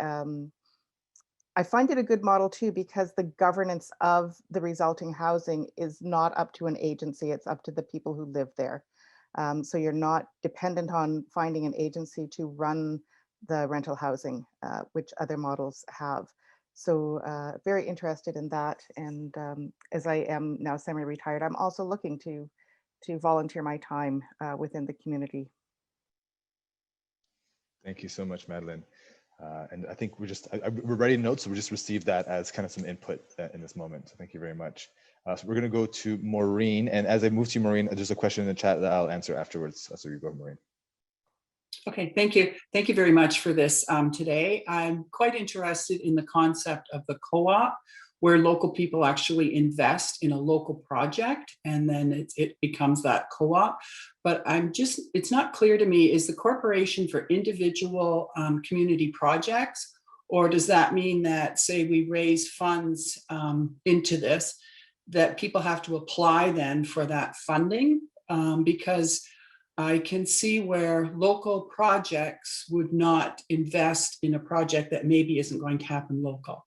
I find it a good model too, because the governance of the resulting housing is not up to an agency, it's up to the people who live there. So you're not dependent on finding an agency to run the rental housing, which other models have. So very interested in that. And as I am now semi-retired, I'm also looking to volunteer my time within the community. Thank you so much, Madeline. And I think we're writing notes, so we just received that as kind of some input in this moment. So thank you very much. So we're going to go to Maureen. And as I move to you, Maureen, there's a question in the chat that I'll answer afterwards. So you go, Maureen. Okay, thank you. Thank you very much for this today. I'm quite interested in the concept of the co-op, where local people actually invest in a local project and then it becomes that co-op. But it's not clear to me, is the corporation for individual community projects, or does that mean that, say, we raise funds into this, that people have to apply then for that funding? because I can see where local projects would not invest in a project that maybe isn't going to happen local.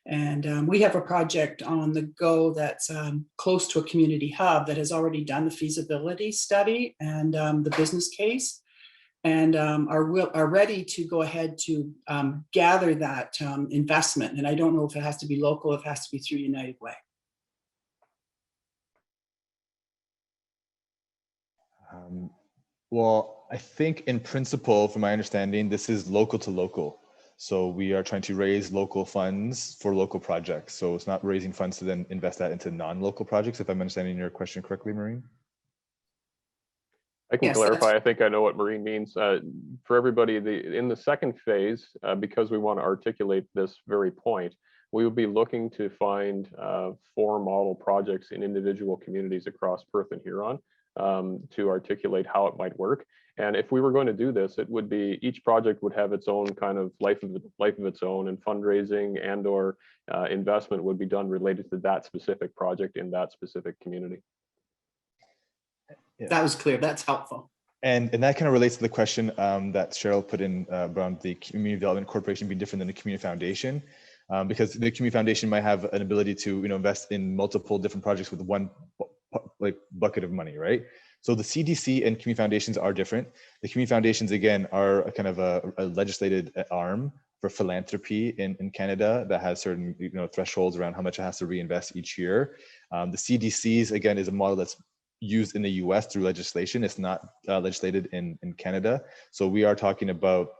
And we have a project on the go that's close to a community hub that has already done the feasibility study and the business case, and are ready to go ahead to gather that investment. And I don't know if it has to be local, if it has to be through United Way. Well, I think in principle, from my understanding, this is local to local. So we are trying to raise local funds for local projects. So it's not raising funds to then invest that into non-local projects, if I'm understanding your question correctly, Maureen. I can Yes, clarify. I think I know what Maureen means. For everybody, in the second phase, because we want to articulate this very point, we will be looking to find 4 model projects in individual communities across Perth and Huron to articulate how it might work. And if we were going to do this, it would be each project would have its own kind of life of its own, and fundraising and/or investment would be done related to that specific project in that specific community. Yeah. That was clear. That's helpful. And that kind of relates to the question that Cheryl put in around the Community Development Corporation being different than the Community Foundation, because the Community Foundation might have an ability to invest in multiple different projects with one bucket of money, right? So the CDC and community foundations are different. The community foundations, again, are a kind of a legislated arm for philanthropy in Canada that has certain thresholds around how much it has to reinvest each year. The CDCs, again, is a model that's used in the US through legislation. It's not legislated in Canada. So we are talking about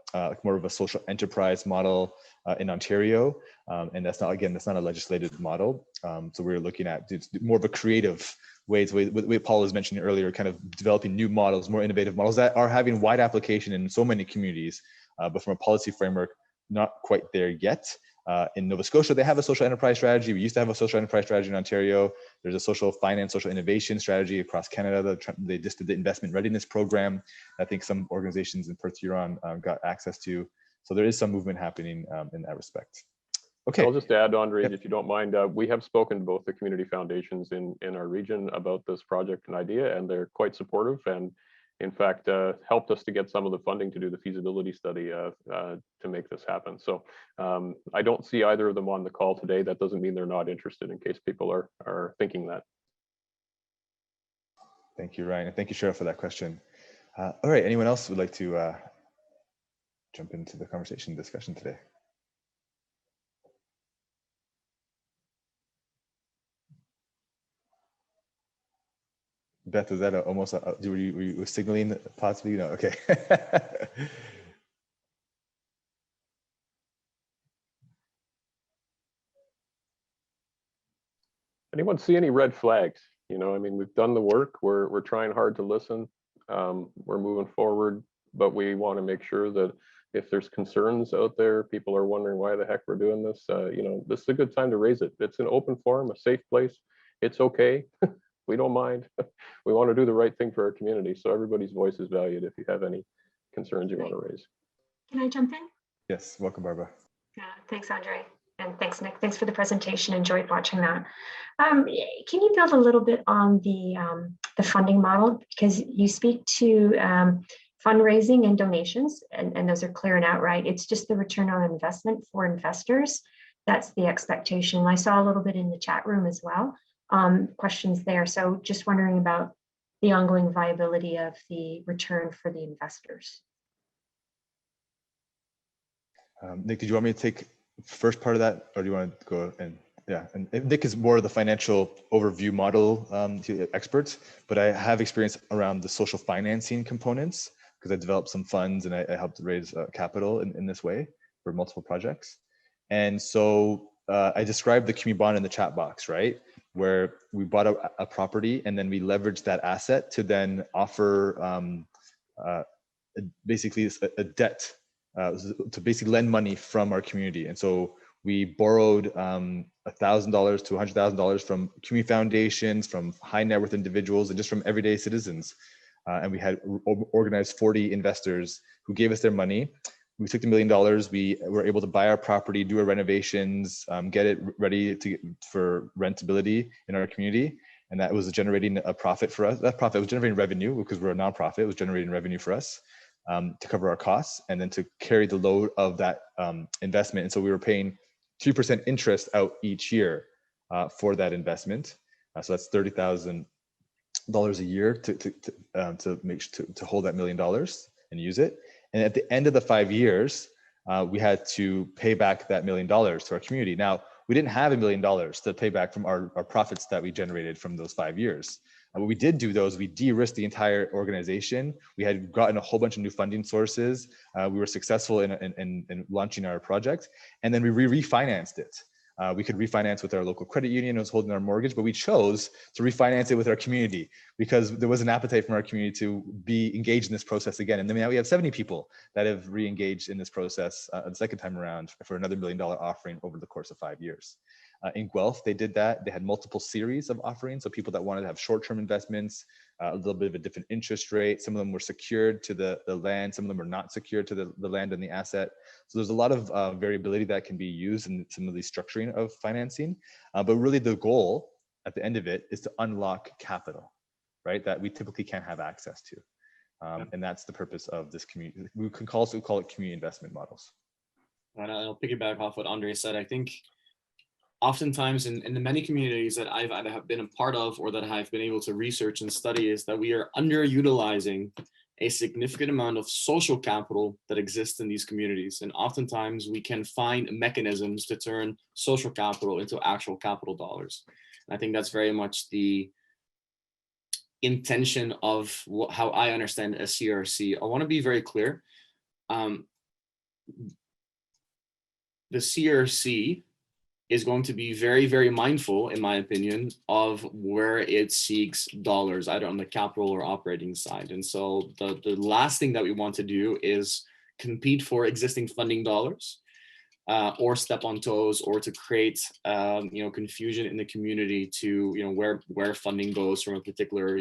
more of a social enterprise model in Ontario. And that's not a legislated model. So we're looking at more of a creative ways, what Paul was mentioning earlier, kind of developing new models, more innovative models that are having wide application in so many communities, but from a policy framework, not quite there yet. In Nova Scotia, they have a social enterprise strategy. We used to have a social enterprise strategy in Ontario. There's a social finance, social innovation strategy across Canada. They just did the investment readiness program. I think some organizations in Perth Huron got access to. So there is some movement happening in that respect. Okay. I'll just add, Andre, Yep. if you don't mind, we have spoken to both the community foundations in our region about this project and idea, and they're quite supportive, and in fact, helped us to get some of the funding to do the feasibility study to make this happen. So I don't see either of them on the call today. That doesn't mean they're not interested, in case people are thinking that. Thank you, Ryan. And thank you, Cheryl, for that question. All right, anyone else would like to jump into the conversation discussion today? Beth, was that almost, were you signaling possibly? No, okay. Anyone see any red flags? I mean, we've done the work. We're trying hard to listen. We're moving forward, but we want to make sure that if there's concerns out there, people are wondering why the heck we're doing this. This is a good time to raise it. It's an open forum, a safe place. It's okay. We don't mind. We want to do the right thing for our community. So everybody's voice is valued if you have any concerns you want to raise. Can I jump in? Yes, welcome, Barbara. Thanks, Andre. And thanks, Nick. Thanks for the presentation. Enjoyed watching that. Can you build a little bit on the funding model? Because you speak to fundraising and donations, and those are clear and outright. It's just the return on investment for investors. That's the expectation. I saw a little bit in the chat room as well. Questions there. So just wondering about the ongoing viability of the return for the investors. Nick, did you want me to take first part of that, or do you want to go and yeah? And Nick is more of the financial overview model expert, but I have experience around the social financing components because I developed some funds and I helped raise capital in this way for multiple projects. And so I described the community bond in the chat box, right? Where we bought a property and then we leveraged that asset to then offer basically a debt to basically lend money from our community. And so we borrowed $1,000 to $100,000 from community foundations, from high net worth individuals, and just from everyday citizens. And we had organized 40 investors who gave us their money. We took the $1 million. We were able to buy our property, do our renovations, get it ready for rentability in our community. and that was generating a profit for us. That profit was generating revenue because we're a nonprofit. It was generating revenue for us to cover our costs and then to carry the load of that investment. And so we were paying 2% interest out each year for that investment. So that's $30,000 a year to hold that $1 million and use it. And at the end of the 5 years, we had to pay back that $1 million to our community. Now, we didn't have $1 million to pay back from our profits that we generated from those 5 years. What we did do though is we de-risked the entire organization. We had gotten a whole bunch of new funding sources. We were successful in launching our project, and then we refinanced it. We could refinance with our local credit union who was holding our mortgage, but we chose to refinance it with our community because there was an appetite from our community to be engaged in this process again. And then now we have 70 people that have re-engaged in this process the second time around for another $1 million offering over the course of 5 years. In Guelph, they did that. They had multiple series of offerings. So people that wanted to have short-term investments, a little bit of a different interest rate. Some of them were secured to the land. Some of them were not secured to the land and the asset. So there's a lot of variability that can be used in some of the structuring of financing. But really the goal at the end of it is to unlock capital, right? That we typically can't have access to. And that's the purpose of this community. We can also call it community investment models. And I'll piggyback off what Andre said. I think oftentimes in the many communities that I've either have been a part of or that I've been able to research and study is that we are underutilizing a significant amount of social capital that exists in these communities. And oftentimes we can find mechanisms to turn social capital into actual capital dollars. And I think that's very much the intention of how I understand a CRC. I want to be very clear. The CRC is going to be very, very mindful, in my opinion, of where it seeks dollars, either on the capital or operating side. And so the last thing that we want to do is compete for existing funding dollars or step on toes or to create confusion in the community to where funding goes from a particular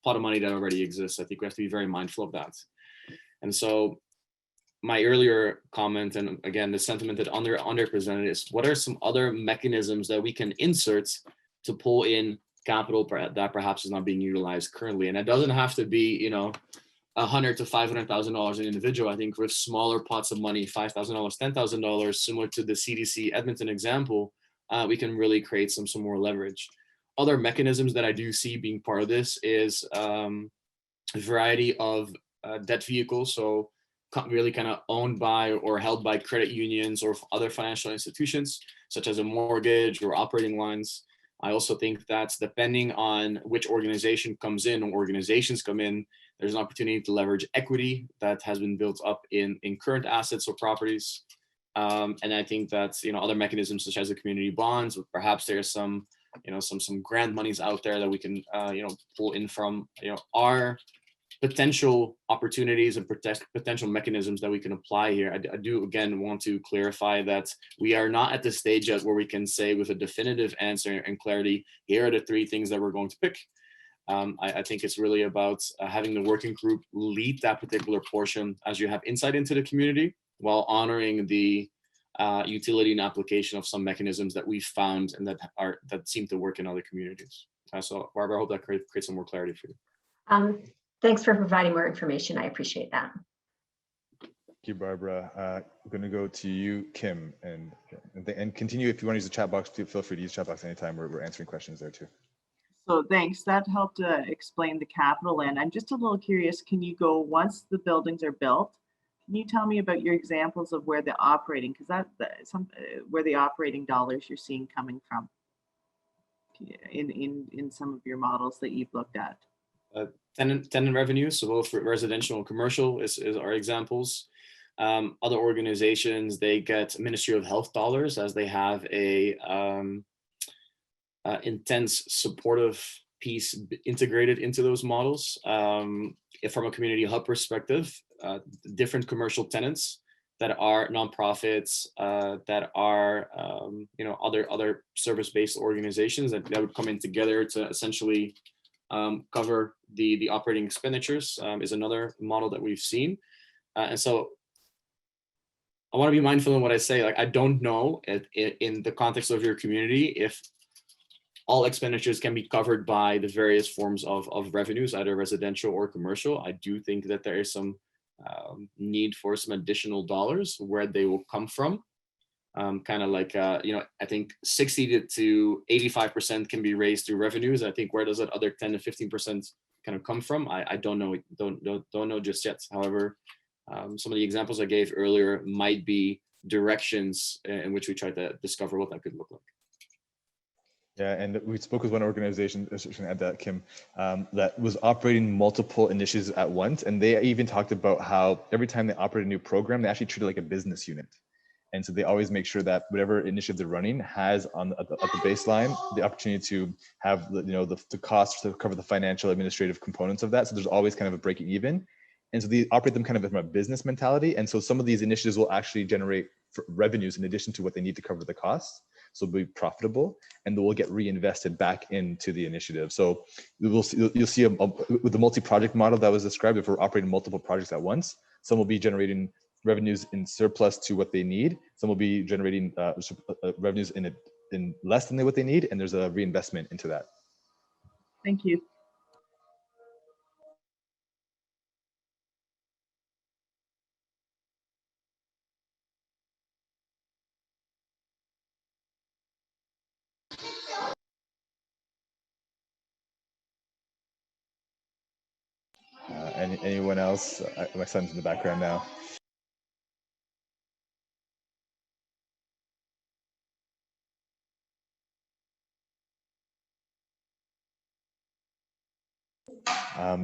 pot of money that already exists. I think we have to be very mindful of that. And so my earlier comment, and again, the sentiment that Andre presented is, what are some other mechanisms that we can insert to pull in capital that perhaps is not being utilized currently? And it doesn't have to be, $100,000 to $500,000 an individual. I think with smaller pots of money, $5,000, $10,000, similar to the CDC Edmonton example, we can really create some more leverage. Other mechanisms that I do see being part of this is a variety of debt vehicles. So really kind of owned by or held by credit unions or other financial institutions, such as a mortgage or operating lines. I also think that depending on which organization comes in or organizations come in, there's an opportunity to leverage equity that has been built up in current assets or properties. And I think that, other mechanisms such as the community bonds, perhaps there's some grant monies out there that we can, pull in from, our potential opportunities and potential mechanisms that we can apply here. I do, again, want to clarify that we are not at the stage yet where we can say with a definitive answer and clarity, here are the 3 things that we're going to pick. I think it's really about having the working group lead that particular portion as you have insight into the community while honoring the utility and application of some mechanisms that we've found and that seem to work in other communities. So Barbara, I hope that creates some more clarity for you. Thanks for providing more information. I appreciate that. Thank you, Barbara. I'm going to go to you, Kim, and continue. If you want to use the chat box, feel free to use the chat box anytime. We're answering questions there too. So thanks. That helped explain the capital. And I'm just a little curious, can you go, once the buildings are built, can you tell me about your examples of where the operating, because where the operating dollars you're seeing coming from in some of your models that you've looked at? Tenant revenue, so both residential and commercial is our examples. Other organizations, they get Ministry of Health dollars as they have a intense supportive piece integrated into those models. If from a community hub perspective, different commercial tenants that are nonprofits, that are other service-based organizations that would come in together to essentially cover the operating expenditures is another model that we've seen. And so I want to be mindful in what I say. Like, I don't know in the context of your community if all expenditures can be covered by the various forms of revenues, either residential or commercial. I do think that there is some need for some additional dollars. Where they will come from, kind of like, I think 60 to 85% can be raised through revenues. I think where does that other 10 to 15% kind of come from? I don't know. Don't know just yet. However, some of the examples I gave earlier might be directions in which we try to discover what that could look like. Yeah, and we spoke with one organization, add that, Kim, that was operating multiple initiatives at once. And they even talked about how every time they operate a new program, they actually treat it like a business unit. And so they always make sure that whatever initiative they're running has at the baseline the opportunity to have the costs to cover the financial administrative components of that. So there's always kind of a breaking even. And so they operate them kind of from a business mentality. And so some of these initiatives will actually generate revenues in addition to what they need to cover the costs. So it'll be profitable, and they will get reinvested back into the initiative. So you'll see with the multi-project model that was described, if we're operating multiple projects at once, some will be generating revenues in surplus to what they need. Some will be generating revenues in less than what they need, and there's a reinvestment into that. Thank you. Anyone else? My son's in the background now.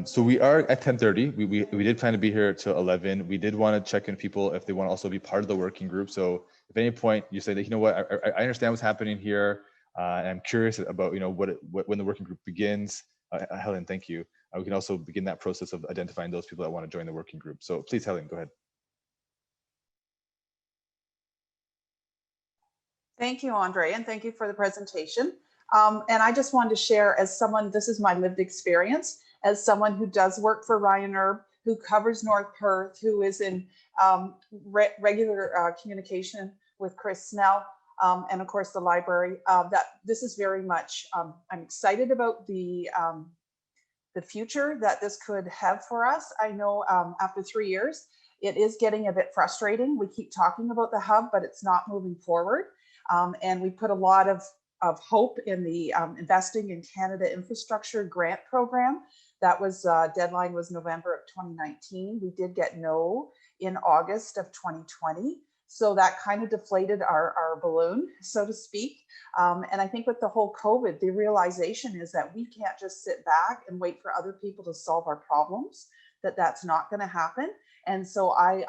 So we are at 10:30. We did plan to be here till 11. We did want to check in people if they want to also be part of the working group. So if at any point you say that, you know what, I understand what's happening here, and I'm curious about when the working group begins. Helen, thank you. We can also begin that process of identifying those people that want to join the working group. So please, Helen, go ahead. Thank you, Andre, and thank you for the presentation. And I just wanted to share, as someone, this is my lived experience, as someone who does work for Ryan Erb, who covers North Perth, who is in regular communication with Chris Snell, and of course the library, that this is very much, I'm excited about the future that this could have for us. I know after 3 years, it is getting a bit frustrating. We keep talking about the hub, but it's not moving forward. And we put a lot of hope in the Investing in Canada Infrastructure grant program. That was deadline was November of 2019. We did get no in August of 2020. So that kind of deflated our balloon, so to speak. And I think with the whole COVID, the realization is that we can't just sit back and wait for other people to solve our problems, that's not going to happen. And so I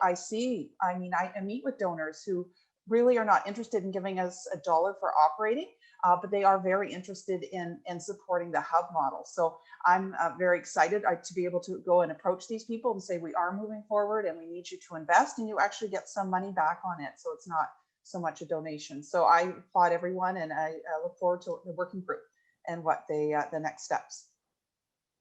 meet with donors who really are not interested in giving us $1 for operating, but they are very interested in supporting the hub model. So I'm very excited to be able to go and approach these people and say, we are moving forward and we need you to invest, and you actually get some money back on it. So it's not so much a donation. So I applaud everyone, and I look forward to the working group and what the next steps.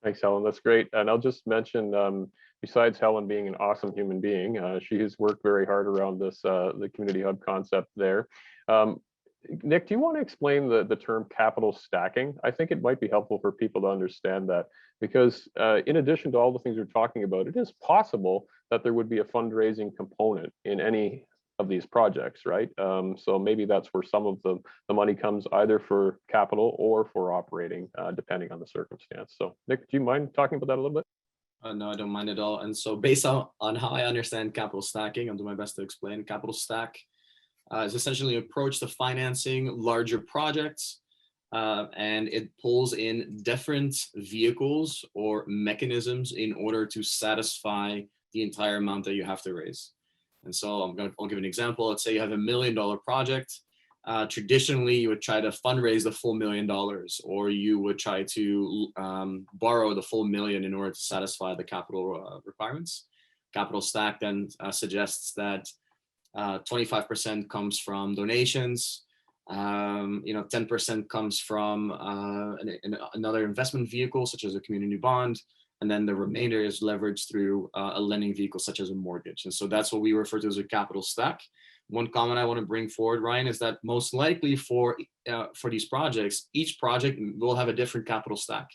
Thanks, Helen. That's great. And I'll just mention, besides Helen being an awesome human being, she has worked very hard around this, the community hub concept there. Nick, do you want to explain the term capital stacking? I think it might be helpful for people to understand that, because in addition to all the things we're talking about, it is possible that there would be a fundraising component in any of these projects, right? So maybe that's where some of the money comes, either for capital or for operating, depending on the circumstance. So Nick, do you mind talking about that a little bit? No, I don't mind at all. And so based on how I understand capital stacking, I'll do my best to explain. Capital stack is essentially an approach to financing larger projects, and it pulls in different vehicles or mechanisms in order to satisfy the entire amount that you have to raise. And so I'll give an example. Let's say you have $1 million project. Traditionally, you would try to fundraise the full $1 million, or you would try to borrow the full $1 million in order to satisfy the capital requirements. Capital stack then suggests that 25% comes from donations, 10% comes from another investment vehicle, such as a community bond, and then the remainder is leveraged through a lending vehicle, such as a mortgage. And so that's what we refer to as a capital stack. one comment I want to bring forward, Ryan, is that most likely for these projects, each project will have a different capital stack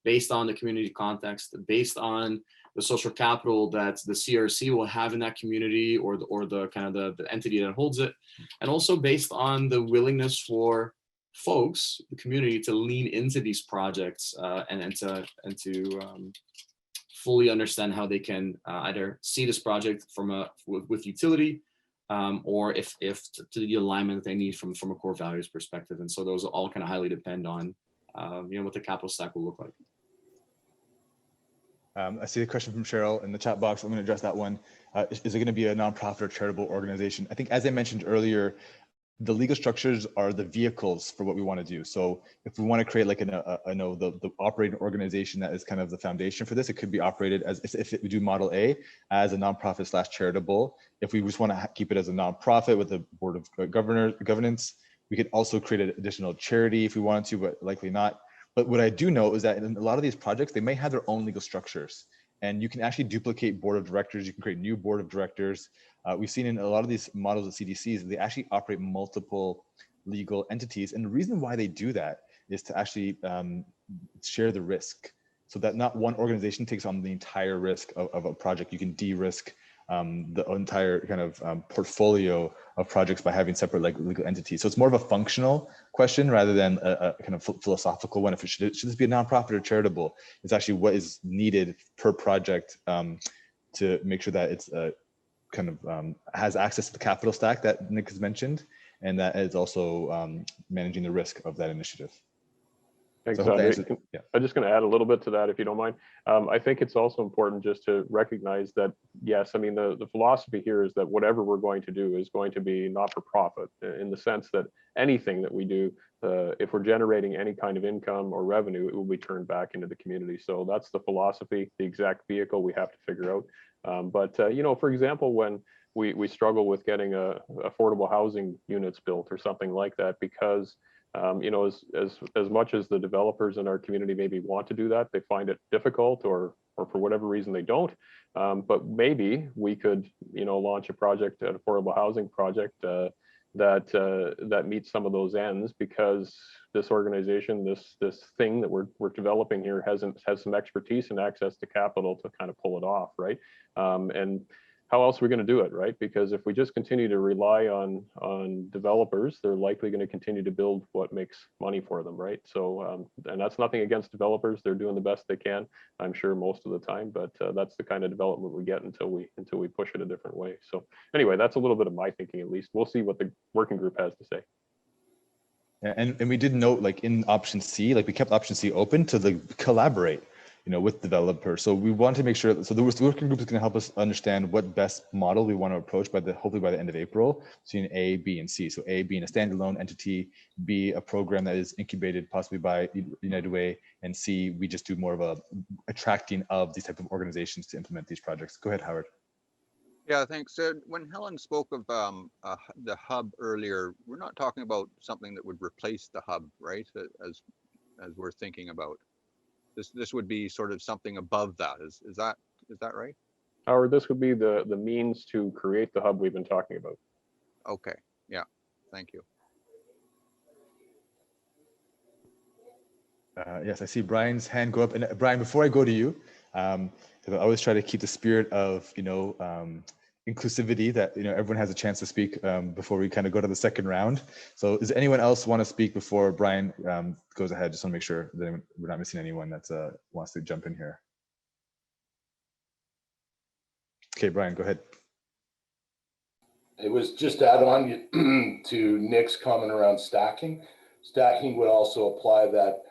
based on the community context, based on the social capital that the CRC will have in that community, or the kind of the entity that holds it, and also based on the willingness for folks, the community, to lean into these projects and to fully understand how they can either see this project from with utility, or if to the alignment that they need from a core values perspective. And so those all kind of highly depend on what the capital stack will look like. I see a question from Cheryl in the chat box. I'm going to address that one. Is it going to be a nonprofit or charitable organization? I think, as I mentioned earlier, the legal structures are the vehicles for what we want to do. So if we want to create like the operating organization that is kind of the foundation for this, it could be operated as, if we do Model A, as a nonprofit / charitable. If we just want to keep it as a nonprofit with a board of governance, we could also create an additional charity if we wanted to, but likely not. But what I do know is that in a lot of these projects, they may have their own legal structures, and you can actually duplicate board of directors. You can create new board of directors. We've seen in a lot of these models of CDCs, they actually operate multiple legal entities. And the reason why they do that is to actually share the risk, so that not one organization takes on the entire risk of a project. You can de-risk the entire kind of portfolio of projects by having separate legal entities. So it's more of a functional question rather than a kind of philosophical one. If it should this be a nonprofit or charitable? It's actually what is needed per project to make sure that it's kind of has access to the capital stack that Nick has mentioned, and that is also managing the risk of that initiative. Thanks, So Andre. yeah. I'm just going to add a little bit to that, if you don't mind. I think it's also important just to recognize that, yes, I mean, the philosophy here is that whatever we're going to do is going to be not for profit, in the sense that anything that we do, if we're generating any kind of income or revenue, it will be turned back into the community. So that's the philosophy. The exact vehicle we have to figure out. But for example, when we struggle with getting affordable housing units built or something like that, because as much as the developers in our community maybe want to do that, they find it difficult, or for whatever reason they don't. But maybe we could, launch a project, an affordable housing project that meets some of those ends, because this organization, this thing that we're developing here has some expertise and access to capital to kind of pull it off, right? And how else are we going to do it, right? Because if we just continue to rely on developers, they're likely going to continue to build what makes money for them, right? So, and that's nothing against developers; they're doing the best they can, I'm sure, most of the time. But that's the kind of development we get until we push it a different way. So, anyway, that's a little bit of my thinking. At least we'll see what the working group has to say. Yeah, and we did note, like in option C, like we kept option C open to collaborate, with developers. So we want to make sure, so the working group is going to help us understand what best model we want to approach hopefully by the end of April, seeing A, B, and C. So A being a standalone entity, B, a program that is incubated possibly by United Way, and C, we just do more of a attracting of these type of organizations to implement these projects. Go ahead, Howard. Yeah, thanks. So when Helen spoke of the hub earlier, we're not talking about something that would replace the hub, right? As we're thinking about. This would be sort of something above that. Is that right? Howard, this would be the means to create the hub we've been talking about. Okay. Yeah. Thank you. Yes, I see Brian's hand go up. And Brian, before I go to you, because I always try to keep the spirit of inclusivity, that everyone has a chance to speak before we kind of go to the second round. So does anyone else want to speak before Brian goes ahead? Just want to make sure that we're not missing anyone that wants to jump in here. Okay, Brian, go ahead. It was just to add on to Nick's comment around stacking. Stacking would also apply that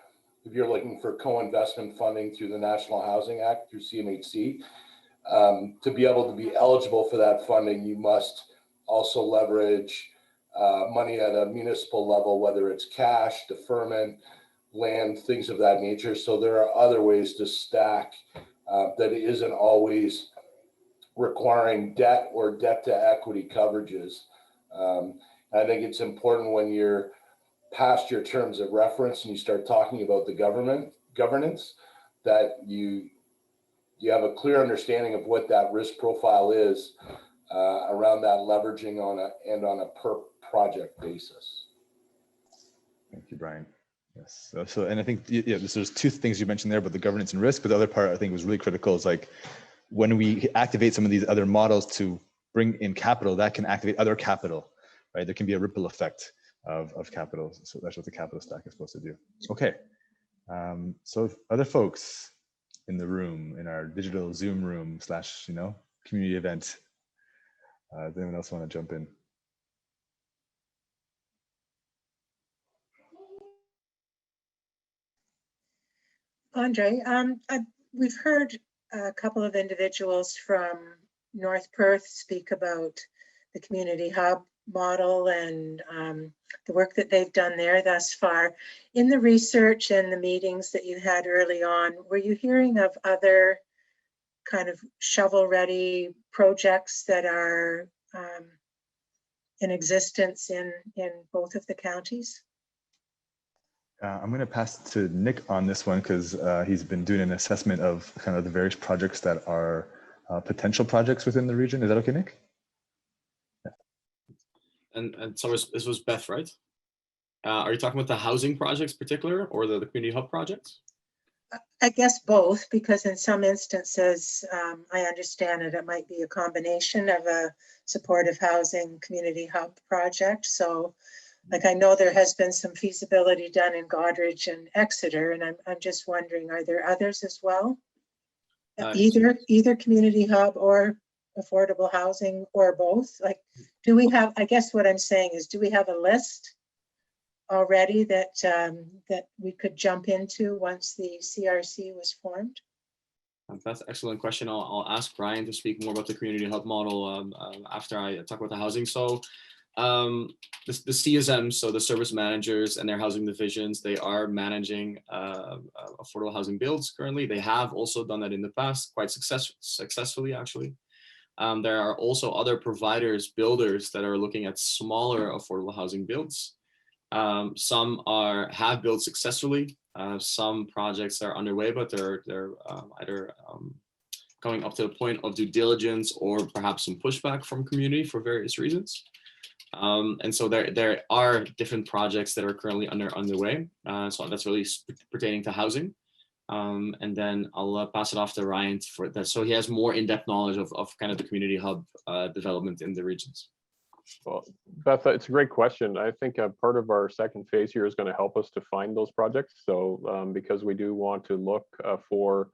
if you're looking for co-investment funding through the National Housing Act, through CMHC, to be able to be eligible for that funding, you must also leverage money at a municipal level, whether it's cash, deferment, land, things of that nature. So there are other ways to stack that isn't always requiring debt or debt to equity coverages. I think it's important when you're past your terms of reference and you start talking about the governance, that you have a clear understanding of what that risk profile is around that leveraging on a per project basis. Thank you, Brian. Yes. So, and I think, yeah, there's two things you mentioned there, but the governance and risk, but the other part I think was really critical is like when we activate some of these other models to bring in capital, that can activate other capital, right? There can be a ripple effect of capital. So that's what the capital stack is supposed to do. Okay. So other folks in the room, in our digital Zoom room / community event, does anyone else want to jump in? Andre, we've heard a couple of individuals from North Perth speak about the community hub model and the work that they've done there thus far. In the research and the meetings that you had early on, were you hearing of other kind of shovel-ready projects that are in existence in both of the counties? I'm going to pass to Nick on this one because he's been doing an assessment of kind of the various projects that are potential projects within the region. Is that okay, Nick? Yeah. And so this was Beth, right? Are you talking about the housing projects particular or the community hub projects? I guess both, because in some instances, I understand it might be a combination of a supportive housing community hub project. So like I know there has been some feasibility done in Goderich and Exeter, and I'm just wondering, are there others as well? Either community hub or affordable housing or both? Like, do we have, I guess what I'm saying is, do we have a list already that that we could jump into once the CRC was formed? That's an excellent question. I'll ask Brian to speak more about the community hub model after I talk about the housing. So the CSMs, so the service managers and their housing divisions, they are managing affordable housing builds currently. They have also done that in the past quite successfully, actually. There are also other providers, builders that are looking at smaller affordable housing builds. Some have built successfully. Some projects are underway, but they're either going up to the point of due diligence or perhaps some pushback from community for various reasons. And so there are different projects that are currently underway. So that's really pertaining to housing. And then I'll pass it off to Ryan for that. So he has more in-depth knowledge of kind of the community hub development in the regions. Well, Beth, it's a great question. I think part of our second phase here is going to help us to find those projects. So because we do want to look for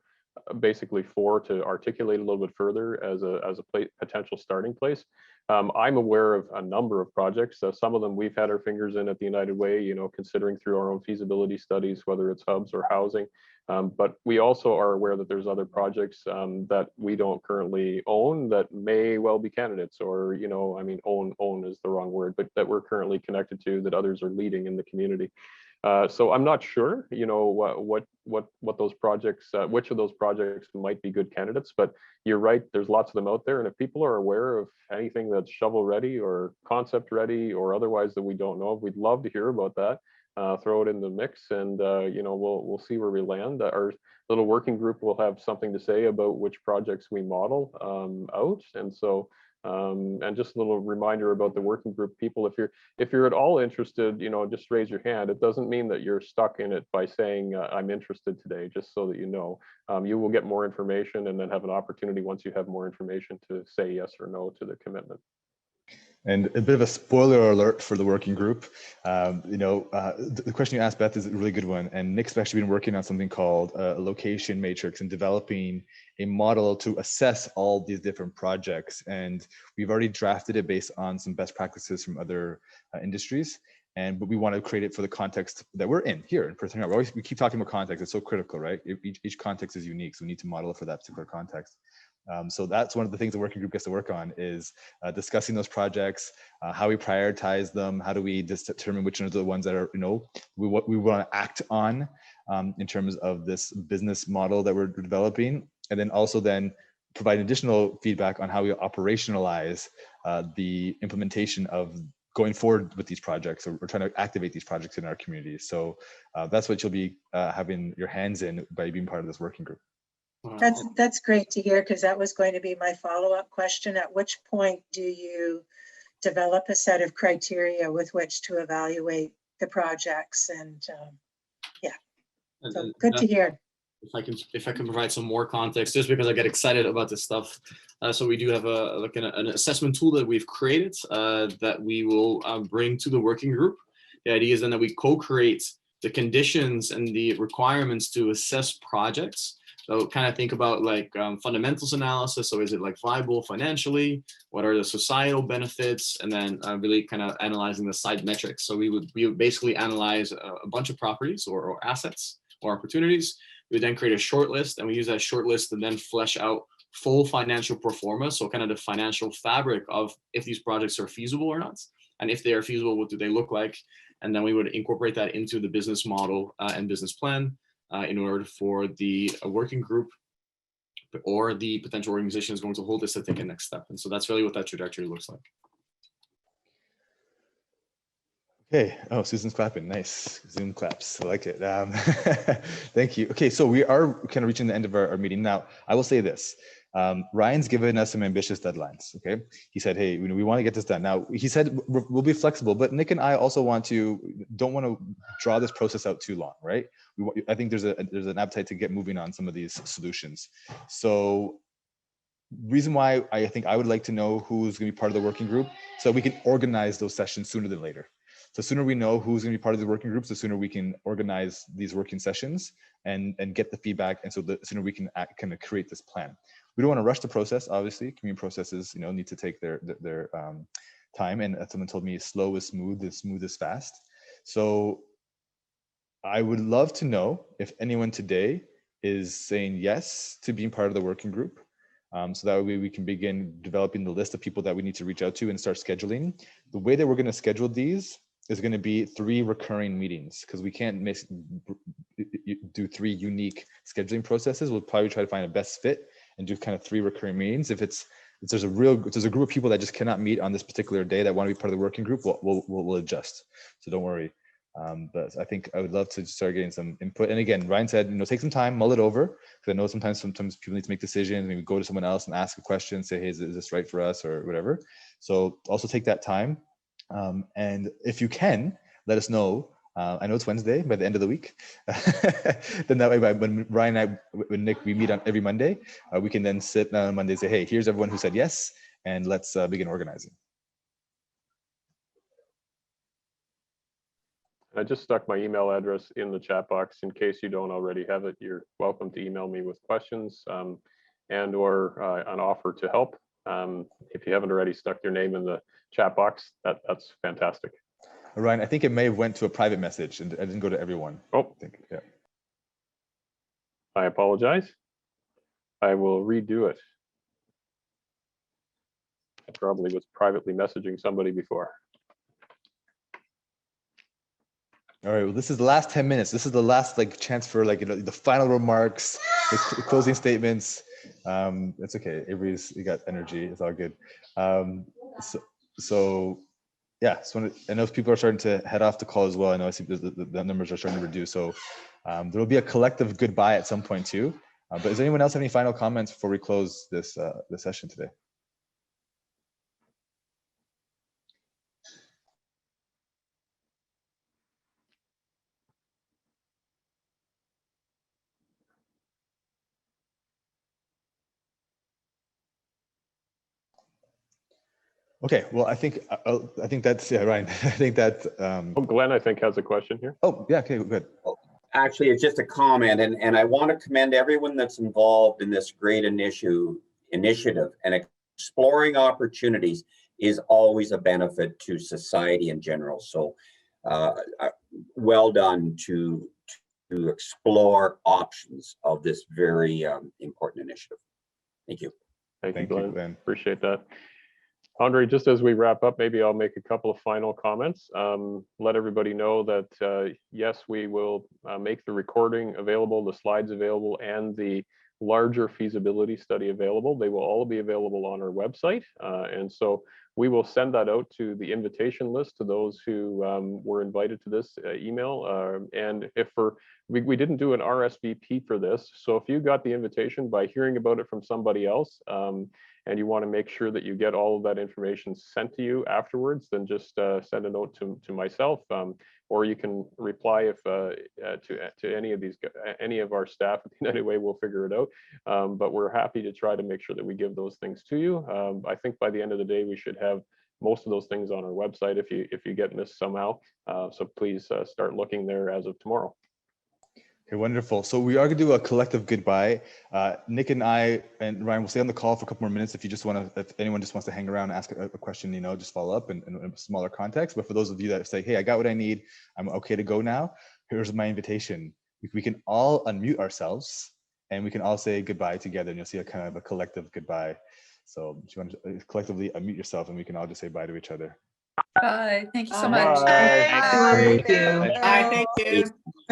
to articulate a little bit further as a potential starting place. I'm aware of a number of projects. Some of them we've had our fingers in at the United Way, considering through our own feasibility studies, whether it's hubs or housing. But we also are aware that there's other projects that we don't currently own that may well be candidates, or, own is the wrong word, but that we're currently connected to that others are leading in the community. So I'm not sure, what those projects, which of those projects might be good candidates, but you're right, there's lots of them out there. And if people are aware of anything that's shovel ready or concept ready or otherwise that we don't know, we'd love to hear about that. Throw it in the mix and, we'll see where we land. Our little working group will have something to say about which projects we model out. And so, and just a little reminder about the working group people, if you're at all interested, just raise your hand. It doesn't mean that you're stuck in it by saying I'm interested today, just so that you know. You will get more information and then have an opportunity once you have more information to say yes or no to the commitment. And a bit of a spoiler alert for the working group. The question you asked, Beth, is a really good one. And Nick's actually been working on something called a location matrix and developing a model to assess all these different projects. And we've already drafted it based on some best practices from other industries. But we want to create it for the context that we're in here in Perth. We keep talking about context. It's so critical, right? Each context is unique. So we need to model it for that particular context. So that's one of the things the working group gets to work on is discussing those projects, how we prioritize them, how do we determine which ones are the ones that are, we want to act on in terms of this business model that we're developing, and then also provide additional feedback on how we operationalize the implementation of going forward with these projects, or we're trying to activate these projects in our communities. So that's what you'll be having your hands in by being part of this working group. That's great to hear, because that was going to be my follow-up question. At which point do you develop a set of criteria with which to evaluate the projects? And so good to hear. If I can provide some more context, just because I get excited about this stuff. So we do have an assessment tool that we've created that we will bring to the working group. The idea is then that we co-create the conditions and the requirements to assess projects. So kind of think about like fundamentals analysis. So is it like viable financially? What are the societal benefits? And then really kind of analyzing the side metrics. So we would basically analyze a bunch of properties or assets or opportunities. We then create a short list, and we use that short list to then flesh out full financial pro forma. So kind of the financial fabric of if these projects are feasible or not. And if they are feasible, what do they look like? And then we would incorporate that into the business model and business plan in order for the working group or the potential organization is going to hold this to take a next step. And so that's really what that trajectory looks like. Okay. Oh, Susan's clapping. Nice. Zoom claps. I like it. Thank you. Okay. So we are kind of reaching the end of our meeting now. I will say this. Ryan's given us some ambitious deadlines. Okay. He said, hey, we want to get this done. Now, he said we'll be flexible, but Nick and I also don't want to draw this process out too long, right? I think there's an appetite to get moving on some of these solutions. So reason why I think I would like to know who's going to be part of the working group so we can organize those sessions sooner than later. So sooner we know who's going to be part of the working groups, the sooner we can organize these working sessions and get the feedback. And so the sooner we can kind of create this plan. We don't want to rush the process. Obviously, community processes, need to take their time. And someone told me slow is smooth is fast. So I would love to know if anyone today is saying yes to being part of the working group. So that way we can begin developing the list of people that we need to reach out to and start scheduling. The way that we're going to schedule these is going to be 3 recurring meetings, because we can't do 3 unique scheduling processes. We'll probably try to find a best fit and do kind of 3 recurring meetings. If there's a group of people that just cannot meet on this particular day that want to be part of the working group, we'll adjust. So don't worry. But I think I would love to start getting some input. And again, Ryan said, take some time, mull it over, because I know sometimes people need to make decisions. Maybe go to someone else and ask a question, say, hey, is this right for us or whatever. So also take that time. And if you can, let us know. I know it's Wednesday by the end of the week. Then that way, when Ryan and when Nick, we meet on every Monday, we can then sit on Monday and say, hey, here's everyone who said yes, and let's begin organizing. I just stuck my email address in the chat box in case you don't already have it. You're welcome to email me with questions and or an offer to help. If you haven't already stuck your name in the chat box, that's fantastic. Ryan, I think it may have went to a private message and I didn't go to everyone. Oh, yeah. I apologize. I will redo it. I probably was privately messaging somebody before. All right, well, this is the last 10 minutes. This is the last chance for the final remarks, the closing statements. It's okay. You got energy. It's all good. So yeah, I know people are starting to head off the call as well. I know I see the numbers are starting to reduce. So there will be a collective goodbye at some point too. But does anyone else have any final comments before we close this session today? Okay, well, I think that's Ryan. I think that. Glenn, I think has a question here. Oh yeah, okay, good. Actually, it's just a comment, and I want to commend everyone that's involved in this great initiative. And exploring opportunities is always a benefit to society in general. So, well done to explore options of this very important initiative. Thank you. Thank you, Glenn. Appreciate that. Andre, just as we wrap up, maybe I'll make a couple of final comments. Let everybody know that, yes, we will make the recording available, the slides available, and the larger feasibility study available. They will all be available on our website. And so we will send that out to the invitation list to those who were invited to this email. And if we didn't do an RSVP for this, so if you got the invitation by hearing about it from somebody else, and you want to make sure that you get all of that information sent to you afterwards, then just send a note to myself, or you can reply if to any of our staff at the United Way. We'll figure it out. But we're happy to try to make sure that we give those things to you. I think by the end of the day, we should have most of those things on our website if you get missed somehow. So please start looking there as of tomorrow. Okay, wonderful. So we are going to do a collective goodbye. Nick and I and Ryan will stay on the call for a couple more minutes. If you just want to, if anyone just wants to hang around and ask a question, just follow up in a smaller context. But for those of you that say, hey, I got what I need, I'm okay to go now, here's my invitation. We can all unmute ourselves and we can all say goodbye together, and you'll see a kind of a collective goodbye. So if you want to collectively unmute yourself and we can all just say bye to each other. Bye. Thank you so much. Bye. Thank you. Bye. Thank you.